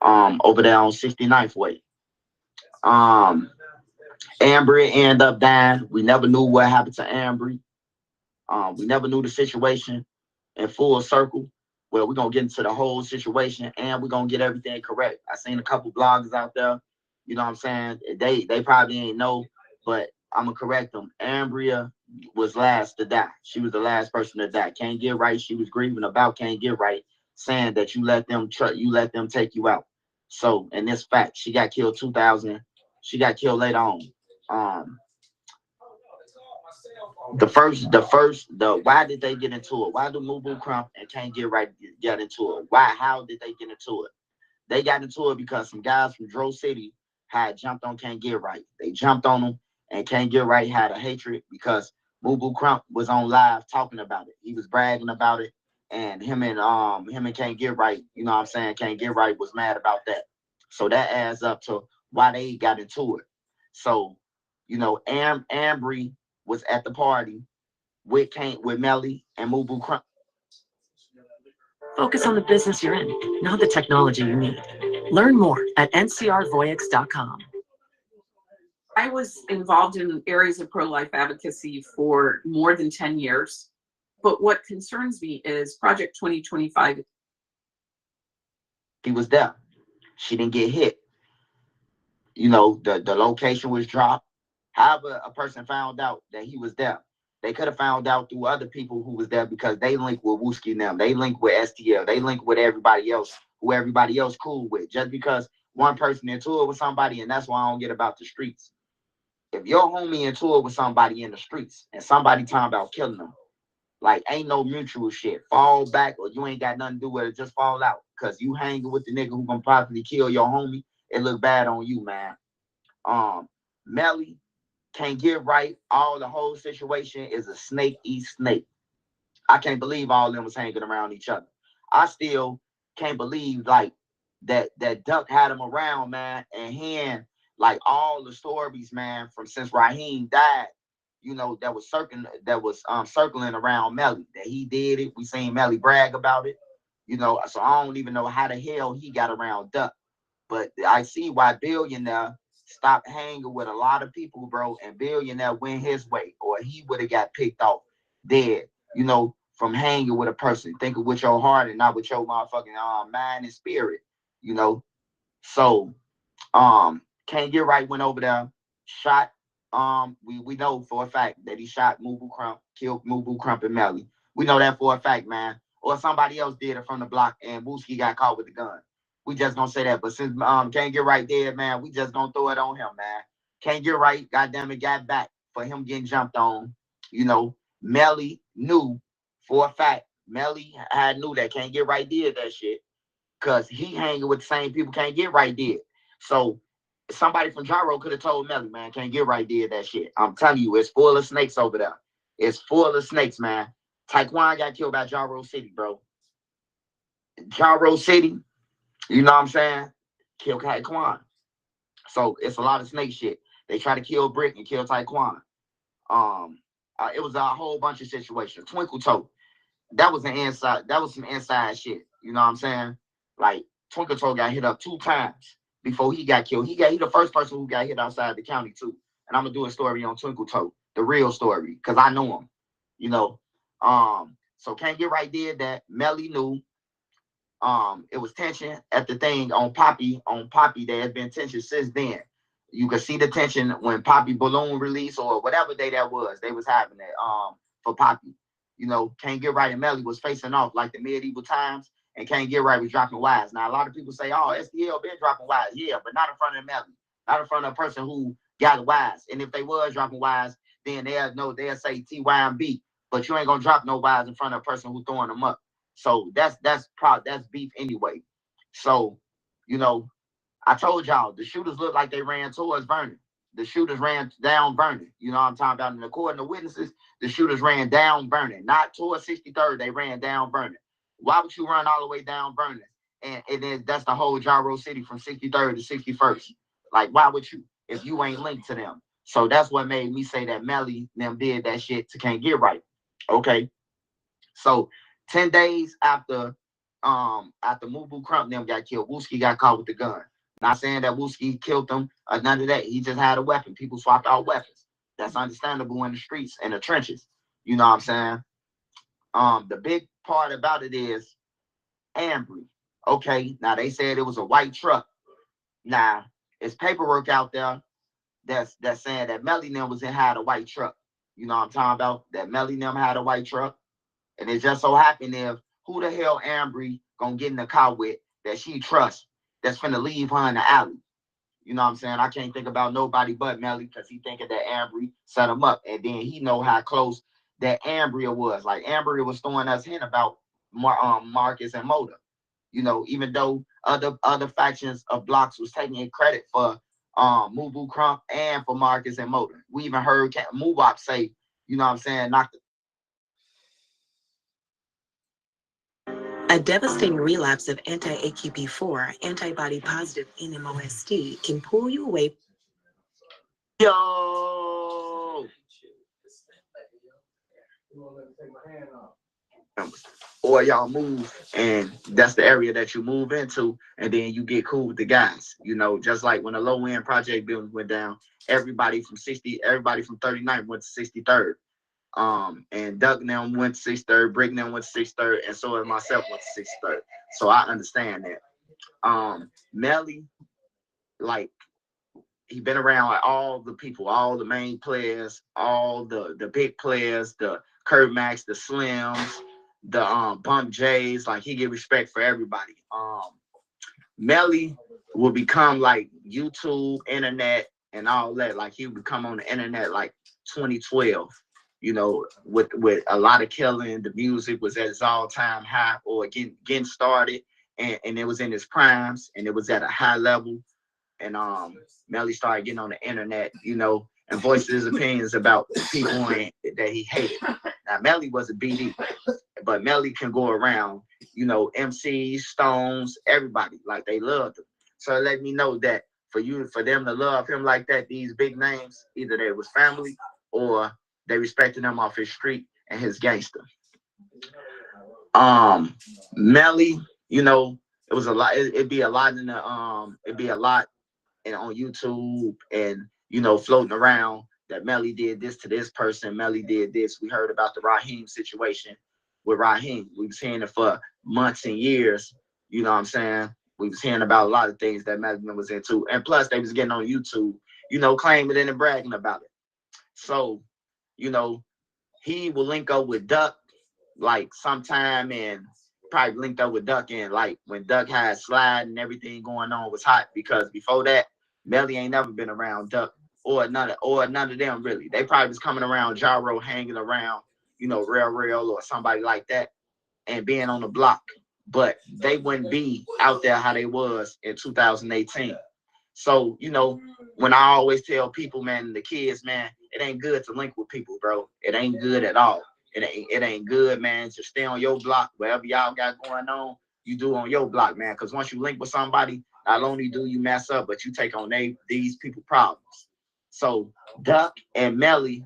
Over there on 69th Way. Ambry ended up dying. We never knew what happened to Ambry. We never knew the situation in full circle. Well, we're going to get into the whole situation and we're going to get everything correct. I seen a couple bloggers out there, you know what I'm saying? They probably ain't know, but I'm going to correct them. Ambria was last to die. She was the last person to die. Can't Get Right. She was grieving about Can't Get Right, saying that you let them take you out. So, in this fact, she got killed 2000. She got killed later on. Why did they get into it? Why do Mubu Crump and Can't Get Right get into it? How did they get into it? They got into it because some guys from Drill City had jumped on Can't Get Right. They jumped on him, and Can't Get Right had a hatred because Mubu Crump was on live talking about it. He was bragging about it, and him and Can't Get Right, you know what I'm saying? Can't Get Right was mad about that. So that adds up to why they got into it. So, you know, Ambry was at the party with Melly and Mubu Crump. Focus on the business you're in, not the technology you need. Learn more at ncrvoyix.com. I was involved in areas of pro-life advocacy for more than 10 years. But what concerns me is Project 2025. He was there. She didn't get hit. You know, the location was dropped. However, a person found out that he was there. They could have found out through other people who was there because they link with Wooski and them. They link with STL. They link with everybody else, who everybody else cool with. Just because one person into it with somebody, and that's why I don't get about the streets. If your homie into it with somebody in the streets and somebody talking about killing them, like ain't no mutual shit. Fall back or you ain't got nothing to do with it. Just fall out. Cause you hanging with the nigga who gonna probably kill your homie. It look bad on you, man. Melly can't get right. All the whole situation is a snake eat snake. I can't believe all of them was hanging around each other. I still can't believe like that Duck had him around, man, and hearing like all the stories, man, from since Raheem died, you know, that was circling around Melly. That he did it. We seen Melly brag about it. You know, so I don't even know how the hell he got around Duck. But I see why Billionaire stopped hanging with a lot of people, bro, and Billionaire went his way, or he would have got picked off dead, you know, from hanging with a person. Thinking with your heart and not with your motherfucking mind and spirit, you know. So, Can't Get Right went over there, shot. We know for a fact that he shot Mubu Crump, killed Mubu Crump and Melly. We know that for a fact, man. Or somebody else did it from the block, and Wooski got caught with the gun. We just gonna say that. But since Can't Get Right dead, man, we just gonna throw it on him, man. Can't Get Right, goddamn it, got back for him getting jumped on. You know, Melly knew for a fact. Melly knew that Can't Get Right did that shit, cause he hanging with the same people Can't Get Right did. So somebody from Gyro could have told Melly, man, Can't Get Right did that shit. I'm telling you, it's full of snakes over there. It's full of snakes, man. Taekwon got killed by Gyro City, bro. Gyro City, you know what I'm saying? Kill Taekwon. So it's a lot of snake shit. They try to kill Brick and kill Taekwon. It was a whole bunch of situations. Twinkle Toe, that was an inside. That was some inside shit. You know what I'm saying? Like Twinkle Toe got hit up 2 times before he got killed. He the first person who got hit outside the county too. And I'm gonna do a story on Twinkle Toe, the real story, because I know him. You know. So Can't Get Right did that. Melly knew. It was tension at the thing on Poppy. There had been tension since then. You could see the tension when Poppy balloon release or whatever day that was. They was having it for Poppy. You know, Can't Get Right and Melly was facing off like the medieval times, and Can't Get Right was dropping wise. Now a lot of people say, "Oh, SDL been dropping wise." Yeah, but not in front of Melly, not in front of a person who got wise. And if they was dropping wise, then they'll say TYMB. But you ain't gonna drop no wise in front of a person who's throwing them up. So that's beef anyway. So, you know, I told y'all the shooters looked like they ran towards Vernon. The shooters ran down Vernon. You know what I'm talking about? And according to witnesses, the shooters ran down Vernon, not towards 63rd. They ran down Vernon. Why would you run all the way down Vernon? And then that's the whole Gyro City from 63rd to 61st. Like, why would you if you ain't linked to them? So that's what made me say that Melly them did that shit to Can't Get Right. Okay. So 10 days after Mubu Crump them got killed, Wooski got caught with the gun. Not saying that Wooski killed them or none of that. He just had a weapon. People swapped out weapons. That's understandable in the streets, in the trenches. You know what I'm saying? The big part about it is Ambry. Okay, now they said it was a white truck. Now, it's paperwork out there that's saying that Melly them had a white truck. You know what I'm talking about? That Melly them had a white truck. And it just so happened if who the hell Ambry gonna get in the car with that she trusts that's finna leave her in the alley. You know what I'm saying? I can't think about nobody but Melly because he thinking that Ambry set him up. And then he know how close that Ambria was. Like Ambria was throwing us hint about Marcus and Moda. You know, even though other factions of blocks was taking credit for Mubu Crump and for Marcus and Moda. We even heard Mubop say, you know what I'm saying, knock the A devastating relapse of anti-AQP4, antibody-positive NMOSD, can pull you away. Yo! Or y'all move, and that's the area that you move into, and then you get cool with the guys. You know, just like when the low-end project buildings went down, everybody from 39th went to 63rd. And Doug now went to 63rd, Brick now went to 63rd, and so as myself went to 63rd. So I understand that. Melly, like, he been around like all the people, all the main players, all the big players, the Kurt Max, the Slims, the Bump J's. Like, he get respect for everybody. Melly would become like YouTube, internet, and all that. Like he would come on the internet like 2012, you know, with a lot of killing. The music was at its all-time high or getting started, and it was in its primes, and it was at a high level. And Melly started getting on the internet, you know, and voiced his opinions about people that he hated. Now Melly was a BD, but Melly can go around, you know, MCs, Stones, everybody, like they loved him. So it let me know that for them to love him like that, these big names, either they was family or they respected him off his street and his gangster. Melly, you know, it was a lot. It'd be a lot in the it'd be a lot on YouTube and, you know, floating around that Melly did this to this person. Melly did this. We heard about the Raheem situation with Raheem. We was hearing it for months and years. You know what I'm saying? We was hearing about a lot of things that Melly was into. And plus they was getting on YouTube, you know, claiming it and bragging about it. So, you know, he will link up with Duck like sometime, and probably linked up with Duck in like when Duck had Slide and everything going on was hot, because before that, Melly ain't never been around Duck or none of them really. They probably was coming around Jaro, hanging around, you know, Real or somebody like that, and being on the block. But they wouldn't be out there how they was in 2018. So, you know, when I always tell people, man, the kids, man, it ain't good to link with people, bro. It ain't good at all. It ain't good, man. Just stay on your block. Whatever y'all got going on, you do on your block, man. Because once you link with somebody, not only do you mess up, but you take on these people problems. So Duck and Melly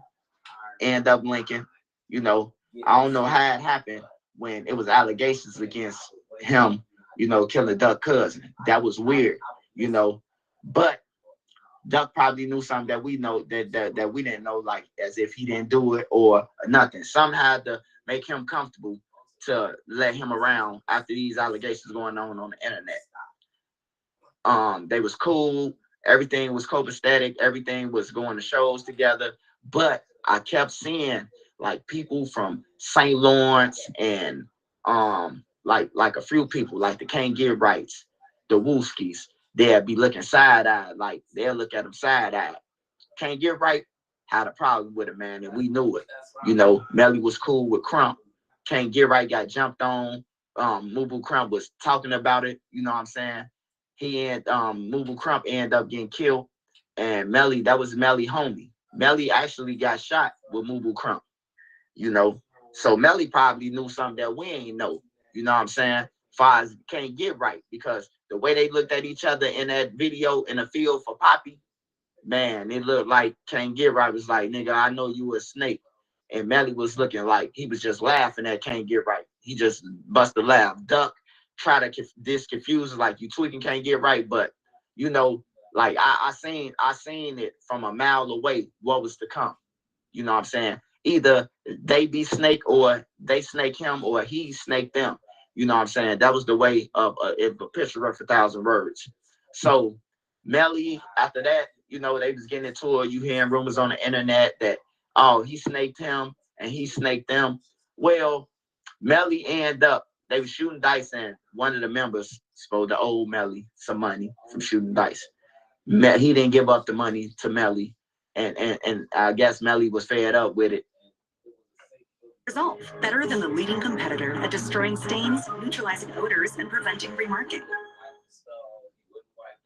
end up linking. You know, I don't know how it happened when it was allegations against him, you know, killing Duck's cousin. That was weird, you know. But Duck probably knew something that we know that we didn't know, like as if he didn't do it or nothing. Somehow to make him comfortable to let him around after these allegations going on the internet. They was cool. Everything was copacetic. Everything was going to shows together. But I kept seeing like people from St. Lawrence and like a few people like the Can't Get Rights, the Wooskies. They'll be looking side-eyed, like they'll look at them side-eyed. Can't Get Right had a problem with it, man, and we knew it. You know, Melly was cool with Crump. Can't Get Right got jumped on. Mubu Crump was talking about it, you know what I'm saying? He and Mubu Crump ended up getting killed, and Melly, that was Melly homie. Melly actually got shot with Mubu Crump, you know? So Melly probably knew something that we ain't know, you know what I'm saying? Far as Can't Get Right, because the way they looked at each other in that video in the field for Poppy, man, it looked like Can't Get Right was like, nigga, I know you a snake. And Melly was looking like he was just laughing at Can't Get Right. He just busted laugh. Duck try to confuse like you tweaking Can't Get Right, but you know, like I seen it from a mile away what was to come. You know what I'm saying? Either they be snake or they snake him or he snake them. You know what I'm saying? That was the way of a picture of 1,000 words. So Melly, after that, you know, they was getting into it. You hearing rumors on the internet that, oh, he snaked him and he snaked them. Well, Melly ended up, they were shooting dice and one of the members supposed to owe Melly some money from shooting dice. He didn't give up the money to Melly. And I guess Melly was fed up with it. Resolve, better than the leading competitor at destroying stains, neutralizing odors, and preventing remarking.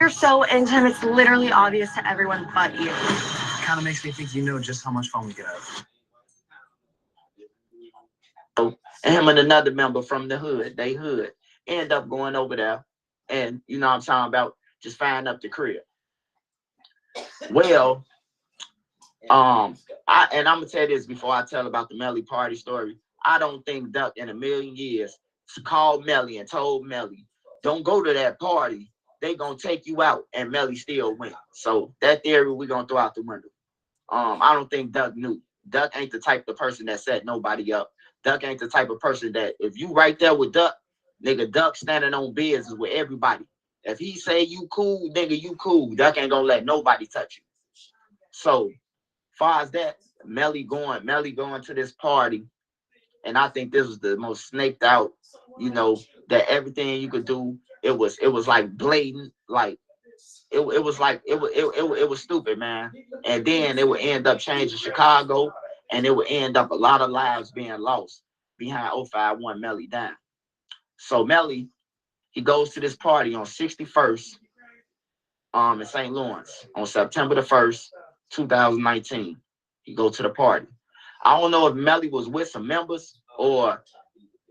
You're so into him, it's literally obvious to everyone but you. Kind of makes me think you know just how much fun we could have. So, and him and another member from the hood, end up going over there, and you know what I'm talking about, just firing up the crib. Well, I'm gonna tell you this before I tell about the Melly party story. I don't think Duck in a million years called Melly and told Melly, don't go to that party. They gonna take you out, and Melly still went. So that theory we gonna throw out the window. I don't think Duck knew. Duck ain't the type of person that set nobody up. Duck ain't the type of person that if you right there with Duck, nigga, Duck standing on business with everybody. If he say you cool, nigga, you cool. Duck ain't gonna let nobody touch you. So far as that, Melly going to this party, and I think this was the most snaked out, you know, that everything you could do, it was like blatant, like it was like it was stupid, man. And then it would end up changing Chicago, and it would end up a lot of lives being lost behind 051 Melly down. So Melly, he goes to this party on 61st in St. Lawrence on September the 1st, 2019. He go to the party. I don't know if Melly was with some members or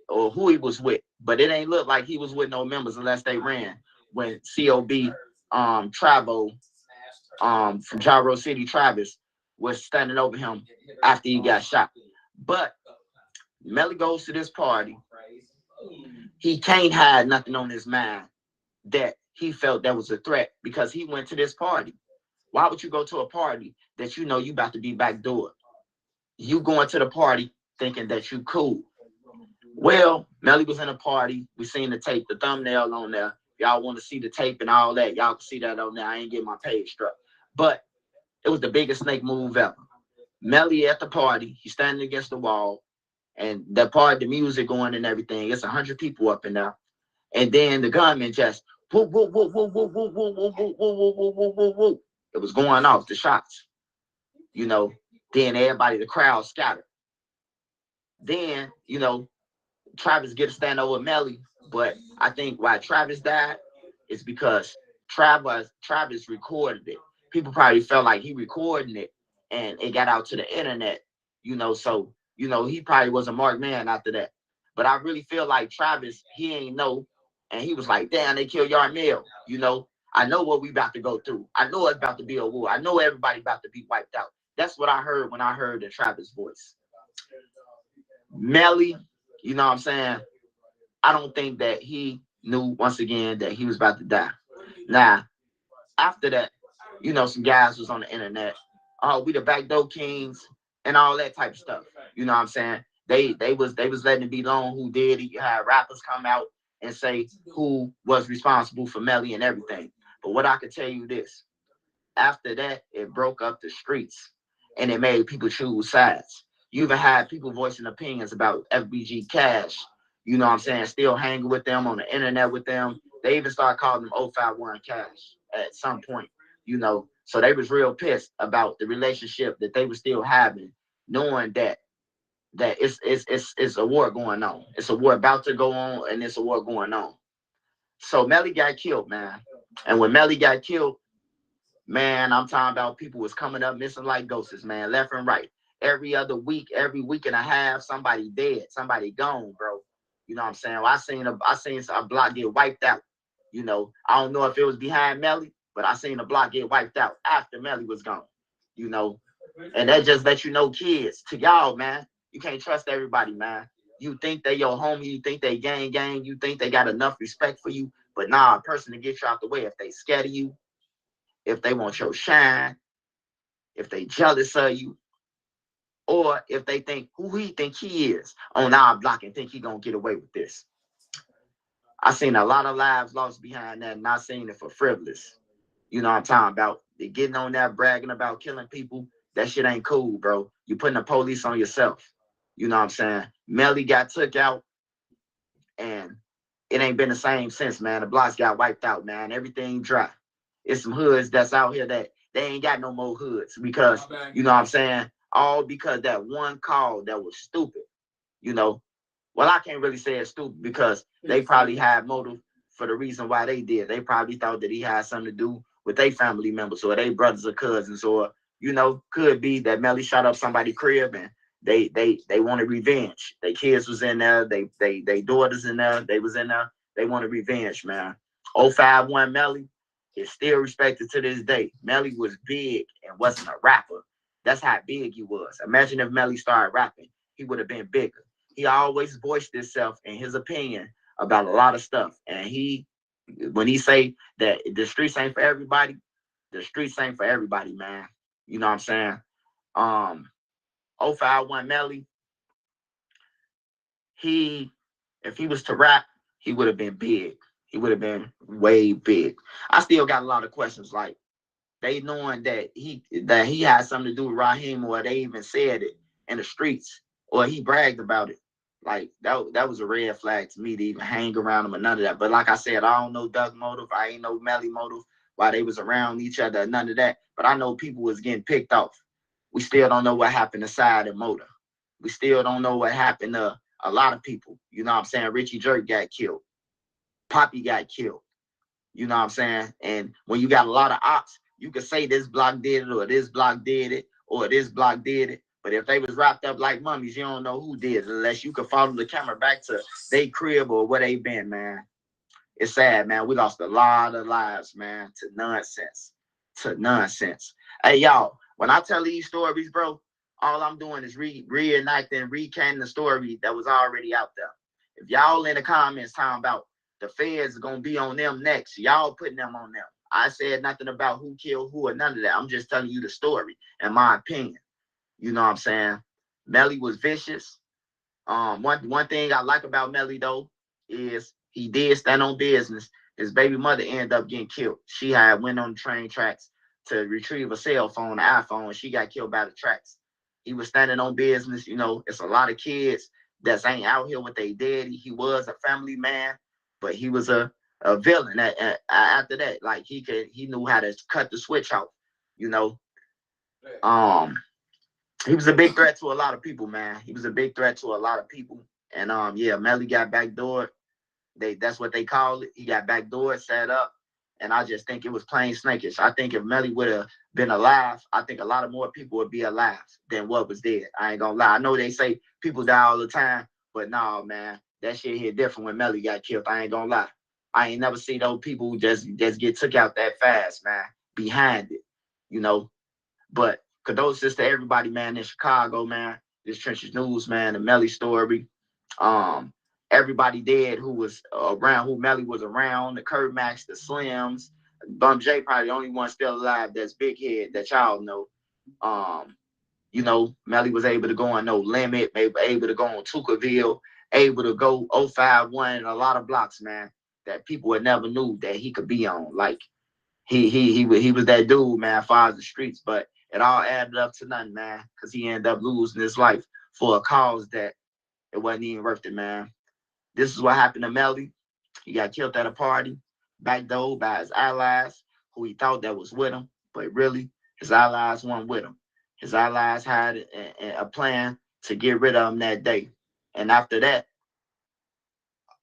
who he was with, but it ain't look like he was with no members unless they ran when COB Travo from Gyro City Travis was standing over him after he got shot. But Melly goes to this party. He can't hide nothing on his mind that he felt that was a threat because he went to this party. Why would you go to a party that you know you about to be backdoored? You going to the party thinking that you cool. Well, Melly was in a party. We seen the tape, the thumbnail on there. Y'all want to see the tape and all that. Y'all can see that on there. I ain't getting my page struck. But it was the biggest snake move ever. Melly at the party. He's standing against the wall. And the party, the music going and everything. It's 100 people up in there. And then the gunman just whoop, whoop, whoop, whoop, whoop, whoop, whoop, whoop, whoop, whoop, whoop, whoop, whoop, whoop. It was going off, the shots. You know, then everybody, the crowd scattered. Then, you know, Travis get a stand over Melly, but I think why Travis died is because Travis recorded it. People probably felt like he recording it and it got out to the internet, you know, so, you know, he probably was a marked man after that. But I really feel like Travis, he ain't know, and he was like, damn, they killed Yarmil, you know. I know what we about to go through. I know it's about to be a war. I know everybody about to be wiped out. That's what I heard when I heard the Travis voice. Melly, you know what I'm saying? I don't think that he knew, once again, that he was about to die. Now, after that, you know, some guys was on the internet. Oh, we the backdoor kings and all that type of stuff. You know what I'm saying? They was letting it be known who did it. You had rappers come out and say who was responsible for Melly and everything. But what I can tell you this, after that, it broke up the streets and it made people choose sides. You even had people voicing opinions about FBG Cash, you know what I'm saying, still hanging with them on the internet with them. They even started calling them 051 Cash at some point, you know. So they was real pissed about the relationship that they were still having, knowing that it's a war going on. It's a war about to go on, and it's a war going on. So Melly got killed, man. And when Melly got killed, man, I'm talking about people was coming up missing like ghosts, man, left and right. Every other week, every week and a half, somebody dead, somebody gone, bro. You know what I'm saying? Well, I seen a block get wiped out. You know, I don't know if it was behind Melly, but I seen a block get wiped out after Melly was gone. You know, and that just lets you know, kids, to y'all, man, you can't trust everybody, man. You think they your homie, you think they gang, you think they got enough respect for you, but nah, a person to get you out the way if they scared of you, if they want your shine, if they jealous of you, or if they think who he think he is on our block and think he gonna get away with this. I seen a lot of lives lost behind that, and I seen it for frivolous. You know what I'm talking about? They getting on that bragging about killing people. That shit ain't cool, bro. You putting the police on yourself. You know what I'm saying? Melly got took out, and it ain't been the same since, man. The blocks got wiped out, man. Everything dry. It's some hoods that's out here that they ain't got no more hoods because, you know what I'm saying? All because that one call that was stupid, you know. Well, I can't really say it's stupid because they probably had motive for the reason why they did. They probably thought that he had something to do with their family members or their brothers or cousins, or, you know, could be that Melly shot up somebody's crib and they wanted revenge. Their kids was in there, they daughters in there, they was in there, they wanted revenge, man. 051 Melly is still respected to this day. Melly was big and wasn't a rapper. That's how big he was. Imagine if Melly started rapping, he would have been bigger. He always voiced himself and his opinion about a lot of stuff. And when he say that the streets ain't for everybody, the streets ain't for everybody, man. You know what I'm saying? 051 Melly, if he was to rap, he would have been big. He would have been way big. I still got a lot of questions, like they knowing that he had something to do with Raheem, or they even said it in the streets, or he bragged about it. Like that was a red flag to me to even hang around him or none of that. But like I said, I don't know Doug motive. I ain't know Melly motive. while they was around each other, none of that. But I know people was getting picked off. We still don't know what happened to Side and Motor. We still don't know what happened to a lot of people. You know what I'm saying? Richie Jerk got killed. Poppy got killed. You know what I'm saying? And when you got a lot of ops, you could say this block did it, or this block did it, or this block did it. But if they was wrapped up like mummies, you don't know who did it unless you could follow the camera back to their crib or where they been, man. It's sad, man. We lost a lot of lives, man, to nonsense. To nonsense. Hey, y'all, when I tell these stories, bro, all I'm doing is reenacting, recanting the story that was already out there. If y'all in the comments talking about the feds are going to be on them next, y'all putting them on them. I said nothing about who killed who or none of that. I'm just telling you the story and my opinion. You know what I'm saying? Melly was vicious. One thing I like about Melly, though, is he did stand on business. His baby mother ended up getting killed. She had went on the train tracks to retrieve a cell phone, an iPhone, and she got killed by the tracks. He was standing on business. You know, it's a lot of kids that ain't out here with their daddy. He was a family man, but he was a villain. After that, like he knew how to cut the switch off. You know, he was a big threat to a lot of people, man. He was a big threat to a lot of people. And yeah, Melly got backdoored. That's what they call it. He got backdoored, set up, and I just think it was plain snakish. I think if Melly would have been alive, I think a lot of more people would be alive than what was dead. I ain't gonna lie. I know they say people die all the time, but no, man, that shit hit different when Melly got killed. I ain't gonna lie. I ain't never seen those people just get took out that fast, man. Behind it, you know. But condolences to everybody, man, in Chicago, man. This Trenches News, man, the Melly story. Everybody dead who was around, who Melly was around, the Kurt Max, the Slims. Bum J probably the only one still alive that's big head that y'all know. You know, Melly was able to go on No Limit, able to go on Tuckerville, able to go 051 and a lot of blocks, man, that people would never knew that he could be on. Like he was that dude, man, as far as the streets, but it all added up to nothing, man, because he ended up losing his life for a cause that it wasn't even worth it, man. This is what happened to Melly. He got killed at a party, backdoored by his allies, who he thought that was with him, but really, his allies weren't with him. His allies had a plan to get rid of him that day. And after that,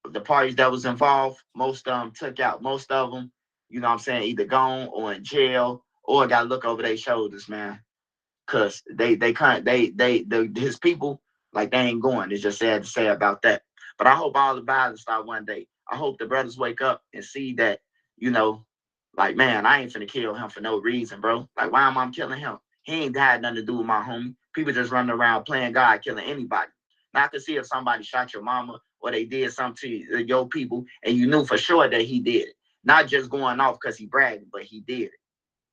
the parties that was involved, most of them took out. Most of them, you know what I'm saying, either gone or in jail or got to look over their shoulders, man. Because his people, like, they ain't going. It's just sad to say about that. But I hope all the violence stop one day. I hope the brothers wake up and see that, you know, like, man, I ain't finna kill him for no reason, bro. Like, why am I killing him? He ain't had nothing to do with my homie. People just running around playing God, killing anybody. Not to see if somebody shot your mama or they did something to your people and you knew for sure that he did it. Not just going off because he bragged, but he did it,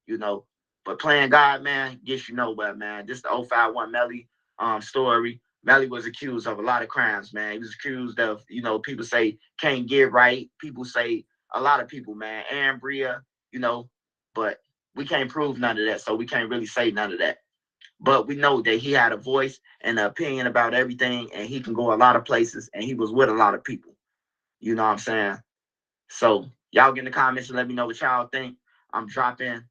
you know. But playing God, man, gets you nowhere, man. This is the 051 Melly story. Melly was accused of a lot of crimes, man. He was accused of, you know, people say can't get right. People say, a lot of people, man, Ambria, you know, but we can't prove none of that, so we can't really say none of that. But we know that he had a voice and an opinion about everything, and he can go a lot of places, and he was with a lot of people. You know what I'm saying? So y'all get in the comments and let me know what y'all think. I'm dropping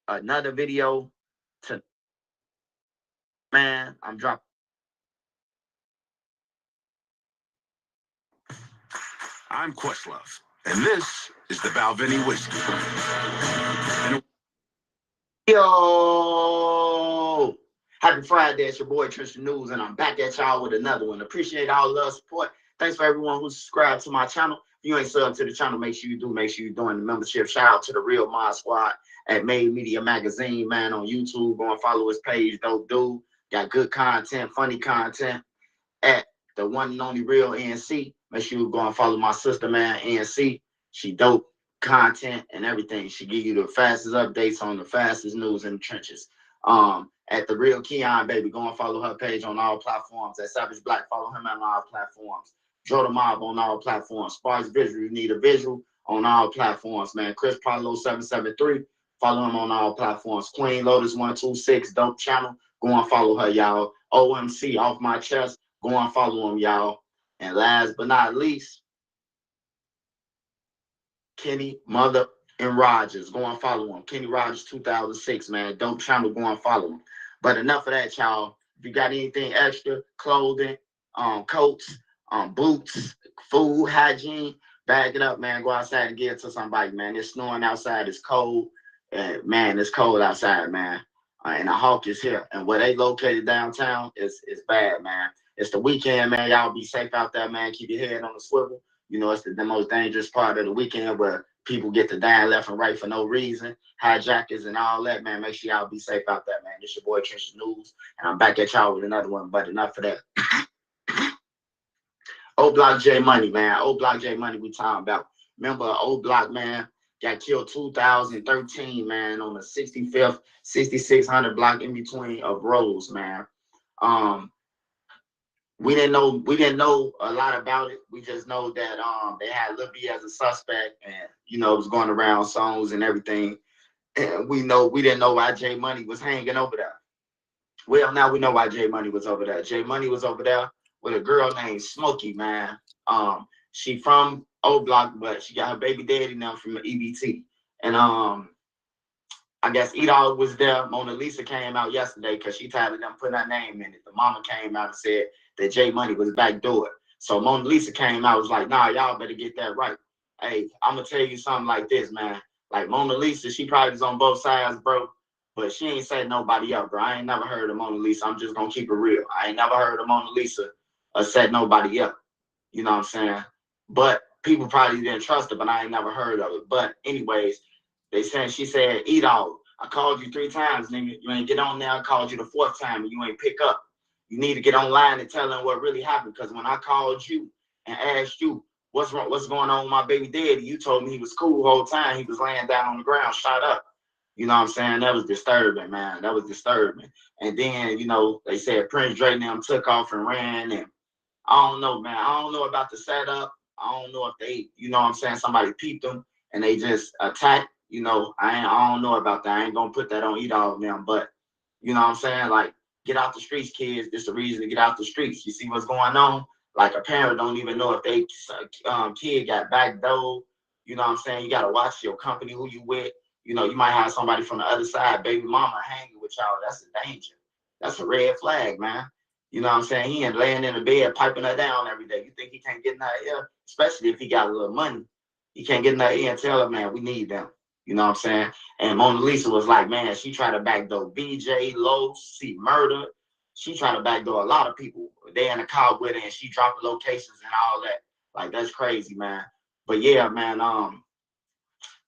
another video to, man, I'm dropping. I'm Questlove, and this is the Balvenie Whiskey. Yo! Happy Friday, it's your boy Tristan News, and I'm back at y'all with another one. Appreciate all the love, support. Thanks for everyone who subscribed to my channel. If you ain't subbed to the channel, make sure you do. Make sure you're doing the membership. Shout out to the Real Mod Squad at Made Media Magazine, man, on YouTube. Go and follow his page, dope dude. Got good content, funny content at the one and only Real NC. Make sure you go and follow my sister, man, NC. She dope content and everything. She give you the fastest updates on the fastest news in the trenches. At the Real Keon, baby, go and follow her page on all platforms. At Savage Black, follow him on all platforms. Joe the Mob on all platforms. Sparks Visual, you need a visual on all platforms, man. Chris Paulo 773, follow him on all platforms. Queen Lotus 126, dope channel. Go and follow her, y'all. OMC Off My Chest, go and follow him, y'all. And last but not least, Kenny Mother and Rogers. Go and follow him. Kenny Rogers 2006, man. Dope channel. Go and follow him. But enough of that, y'all. If you got anything extra, clothing, coats, boots, food, hygiene, bag it up, man. Go outside and give it to somebody, man. It's snowing outside. It's cold. And, man, it's cold outside, man. And the Hawk is here. And where they located downtown is bad, man. It's the weekend, man. Y'all be safe out there, man. Keep your head on the swivel. You know, it's the most dangerous part of the weekend where people get to dying left and right for no reason. Hijackers and all that, man. Make sure y'all be safe out there, man. This your boy, Trenches News. And I'm back at y'all with another one, but enough of that. Old Block J Money, man. Old Block J Money we talking about. Remember, Old Block, man, got killed 2013, man, on the 65th, 6600 block in between of Rose, man. We didn't know a lot about it. We just know that they had Lil B as a suspect, and you know it was going around songs and everything. And we didn't know why J Money was hanging over there. Well, now we know why J Money was over there. J Money was over there with a girl named Smokey, man. She from Old Block, but she got her baby daddy now from EBT. And I guess Edog was there. Mona Lisa came out yesterday because she tired of them putting her name in it. The mama came out and said that J Money was backdoor. So Mona Lisa came out, was like, nah, y'all better get that right. Hey, I'm gonna tell you something like this, man. Like Mona Lisa, she probably was on both sides, bro. But she ain't said nobody up, bro. I ain't never heard of Mona Lisa. I'm just gonna keep it real. I ain't never heard of Mona Lisa set nobody up. You know what I'm saying? But people probably didn't trust her, but I ain't never heard of it. But anyways, she said, Edog, I called you 3 times, nigga. You ain't get on there. I called you the 4th time and you ain't pick up. You need to get online and tell them what really happened. Because when I called you and asked you what's wrong, what's going on with my baby daddy, you told me he was cool the whole time. He was laying down on the ground, shot up. You know what I'm saying? That was disturbing, man. That was disturbing. And then, you know, they said Prince Dre and them took off and ran. And I don't know, man. I don't know about the setup. I don't know if they, you know what I'm saying, somebody peeped them and they just attacked. You know, I don't know about that. I ain't gonna put that on Edog now. But, you know what I'm saying? Like, get out the streets, kids. This is the reason to get out the streets. You see what's going on? Like, a parent don't even know if they kid got backdoored. You know what I'm saying? You got to watch your company, who you with. You know, you might have somebody from the other side, baby mama, hanging with y'all. That's a danger. That's a red flag, man. You know what I'm saying? He ain't laying in the bed, piping her down every day. You think he can't get in her ear? Especially if he got a little money. He can't get in her ear and tell her, man, we need them. You know what I'm saying? And Mona Lisa was like, man, she tried to backdoor BJ, Los, C Murder. She tried to backdoor a lot of people. They in the car with her and she dropped locations and all that. Like, that's crazy, man. But yeah, man,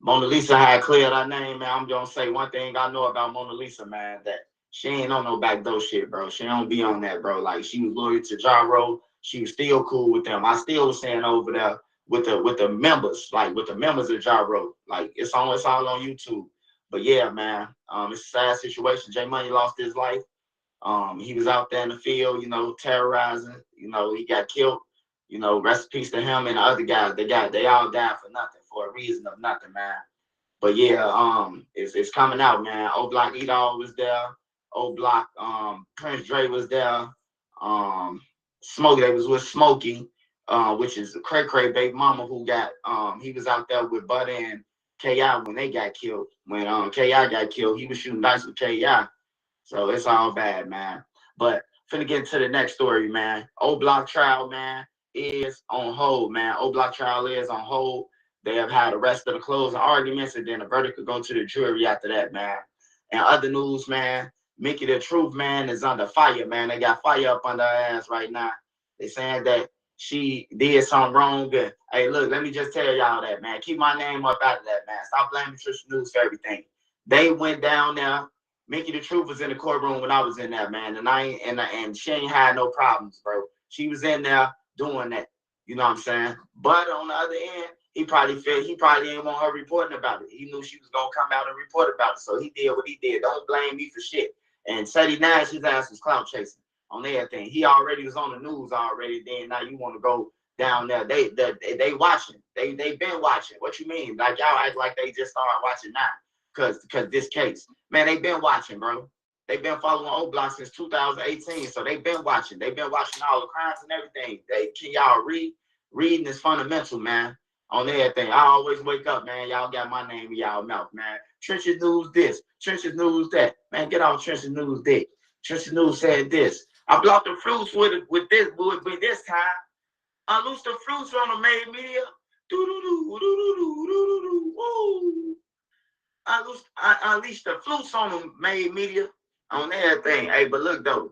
Mona Lisa had cleared her name, man. I'm gonna say one thing I know about Mona Lisa, man, that she ain't on no backdoor shit, bro. She don't be on that, bro. Like, she was loyal to Jaro. She was still cool with them. I still was saying over there with the members, like with the members of Jaro. Like, it's all on YouTube. But yeah, man, it's a sad situation. J Money lost his life. He was out there in the field, you know, terrorizing. You know, he got killed. You know, rest in peace to him and the other guys. They all died for nothing, for a reason of nothing, man. But yeah, it's coming out, man. Old Block Edog was there. Old Block Prince Dre was there. Smokey, they was with Smokey, which is a cray baby mama who got he was out there with Buddy and K.I. when they got killed. When K.I. got killed, he was shooting dice with K.I. So it's all bad, man. But finna get into the next story, man. Old Block trial, man, is on hold, man. Old Block trial is on hold. They have had the rest of the closing arguments, and then the verdict could go to the jury after that, man. And other news, man, Mickey the Truth, man, is under fire, man. They got fire up under her ass right now. They saying that she did something wrong. And, hey, look, let me just tell y'all that, man. Keep my name up out of that, man. Stop blaming Trisha News for everything. They went down there. Mickey the Truth was in the courtroom when I was in there, man. And she ain't had no problems, bro. She was in there doing that. You know what I'm saying? But on the other end, he probably didn't want her reporting about it. He knew she was gonna come out and report about it. So he did what he did. Don't blame me for shit. And Sadie Nash, his ass was clout chasing on everything. He already was on the news already. Then now you want to go down there. They watching. They been watching. What you mean? Like, y'all act like they just started watching now. Cause this case. Man, they been watching, bro. They've been following Old Block since 2018. So they've been watching. They've been watching all the crimes and everything. Can y'all read? Reading is fundamental, man. on everything. I always wake up, man. Y'all got my name in y'all mouth, man. Trenches News this, Trenches News that. Man, get off Trenches News dick. Trenches News said this. I blocked the fruits with this time. Unloose the fruits on the made media. Woo. Unleash the flutes on the made media on everything. Hey, but look though,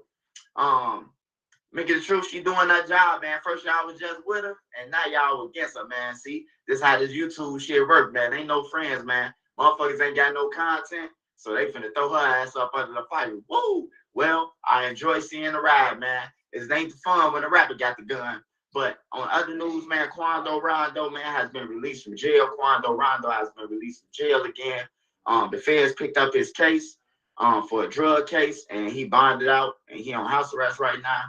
Mickey the Truth, she doing that job, man. First y'all was just with her, and now y'all against her, man. See, this how this YouTube shit work, man. Ain't no friends, man. Motherfuckers ain't got no content, so they finna throw her ass up under the fire. Woo! Well, I enjoy seeing the ride, man. It ain't the fun when the rapper got the gun. But on other news, man, Quando Rondo, man, has been released from jail. Quando Rondo has been released from jail again. The feds picked up his case for a drug case, and he bonded out, and he on house arrest right now.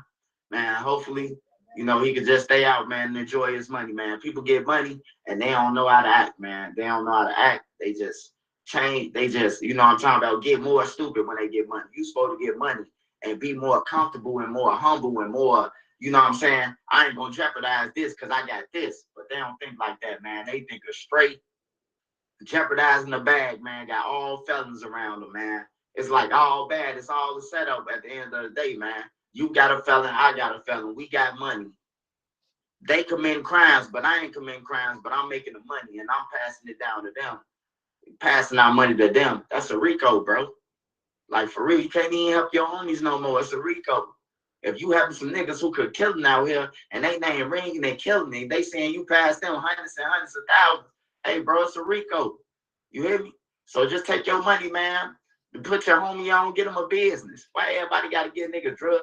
Man, hopefully, you know, he could just stay out, man, and enjoy his money, man. People get money, and they don't know how to act, man. They don't know how to act. They just change. They just, you know what I'm talking about, get more stupid when they get money. You supposed to get money and be more comfortable and more humble and more, you know what I'm saying? I ain't gonna jeopardize this because I got this. But they don't think like that, man. They think of straight jeopardizing the bag, man. Got all felons around them, man. It's like all bad. It's all a setup at the end of the day, man. You got a felon, I got a felon. We got money. They commit crimes, but I ain't committing crimes, but I'm making the money and I'm passing it down to them. Passing our money to them. That's a RICO, bro. Like, for real, you can't even help your homies no more. It's a RICO. If you having some niggas who could kill them out here and they name ringing and killing them, they saying you pass them hundreds and hundreds of thousands. Hey, bro, it's a RICO. You hear me? So just take your money, man, and put your homie on, get him a business. Why everybody got to get a nigga drugs?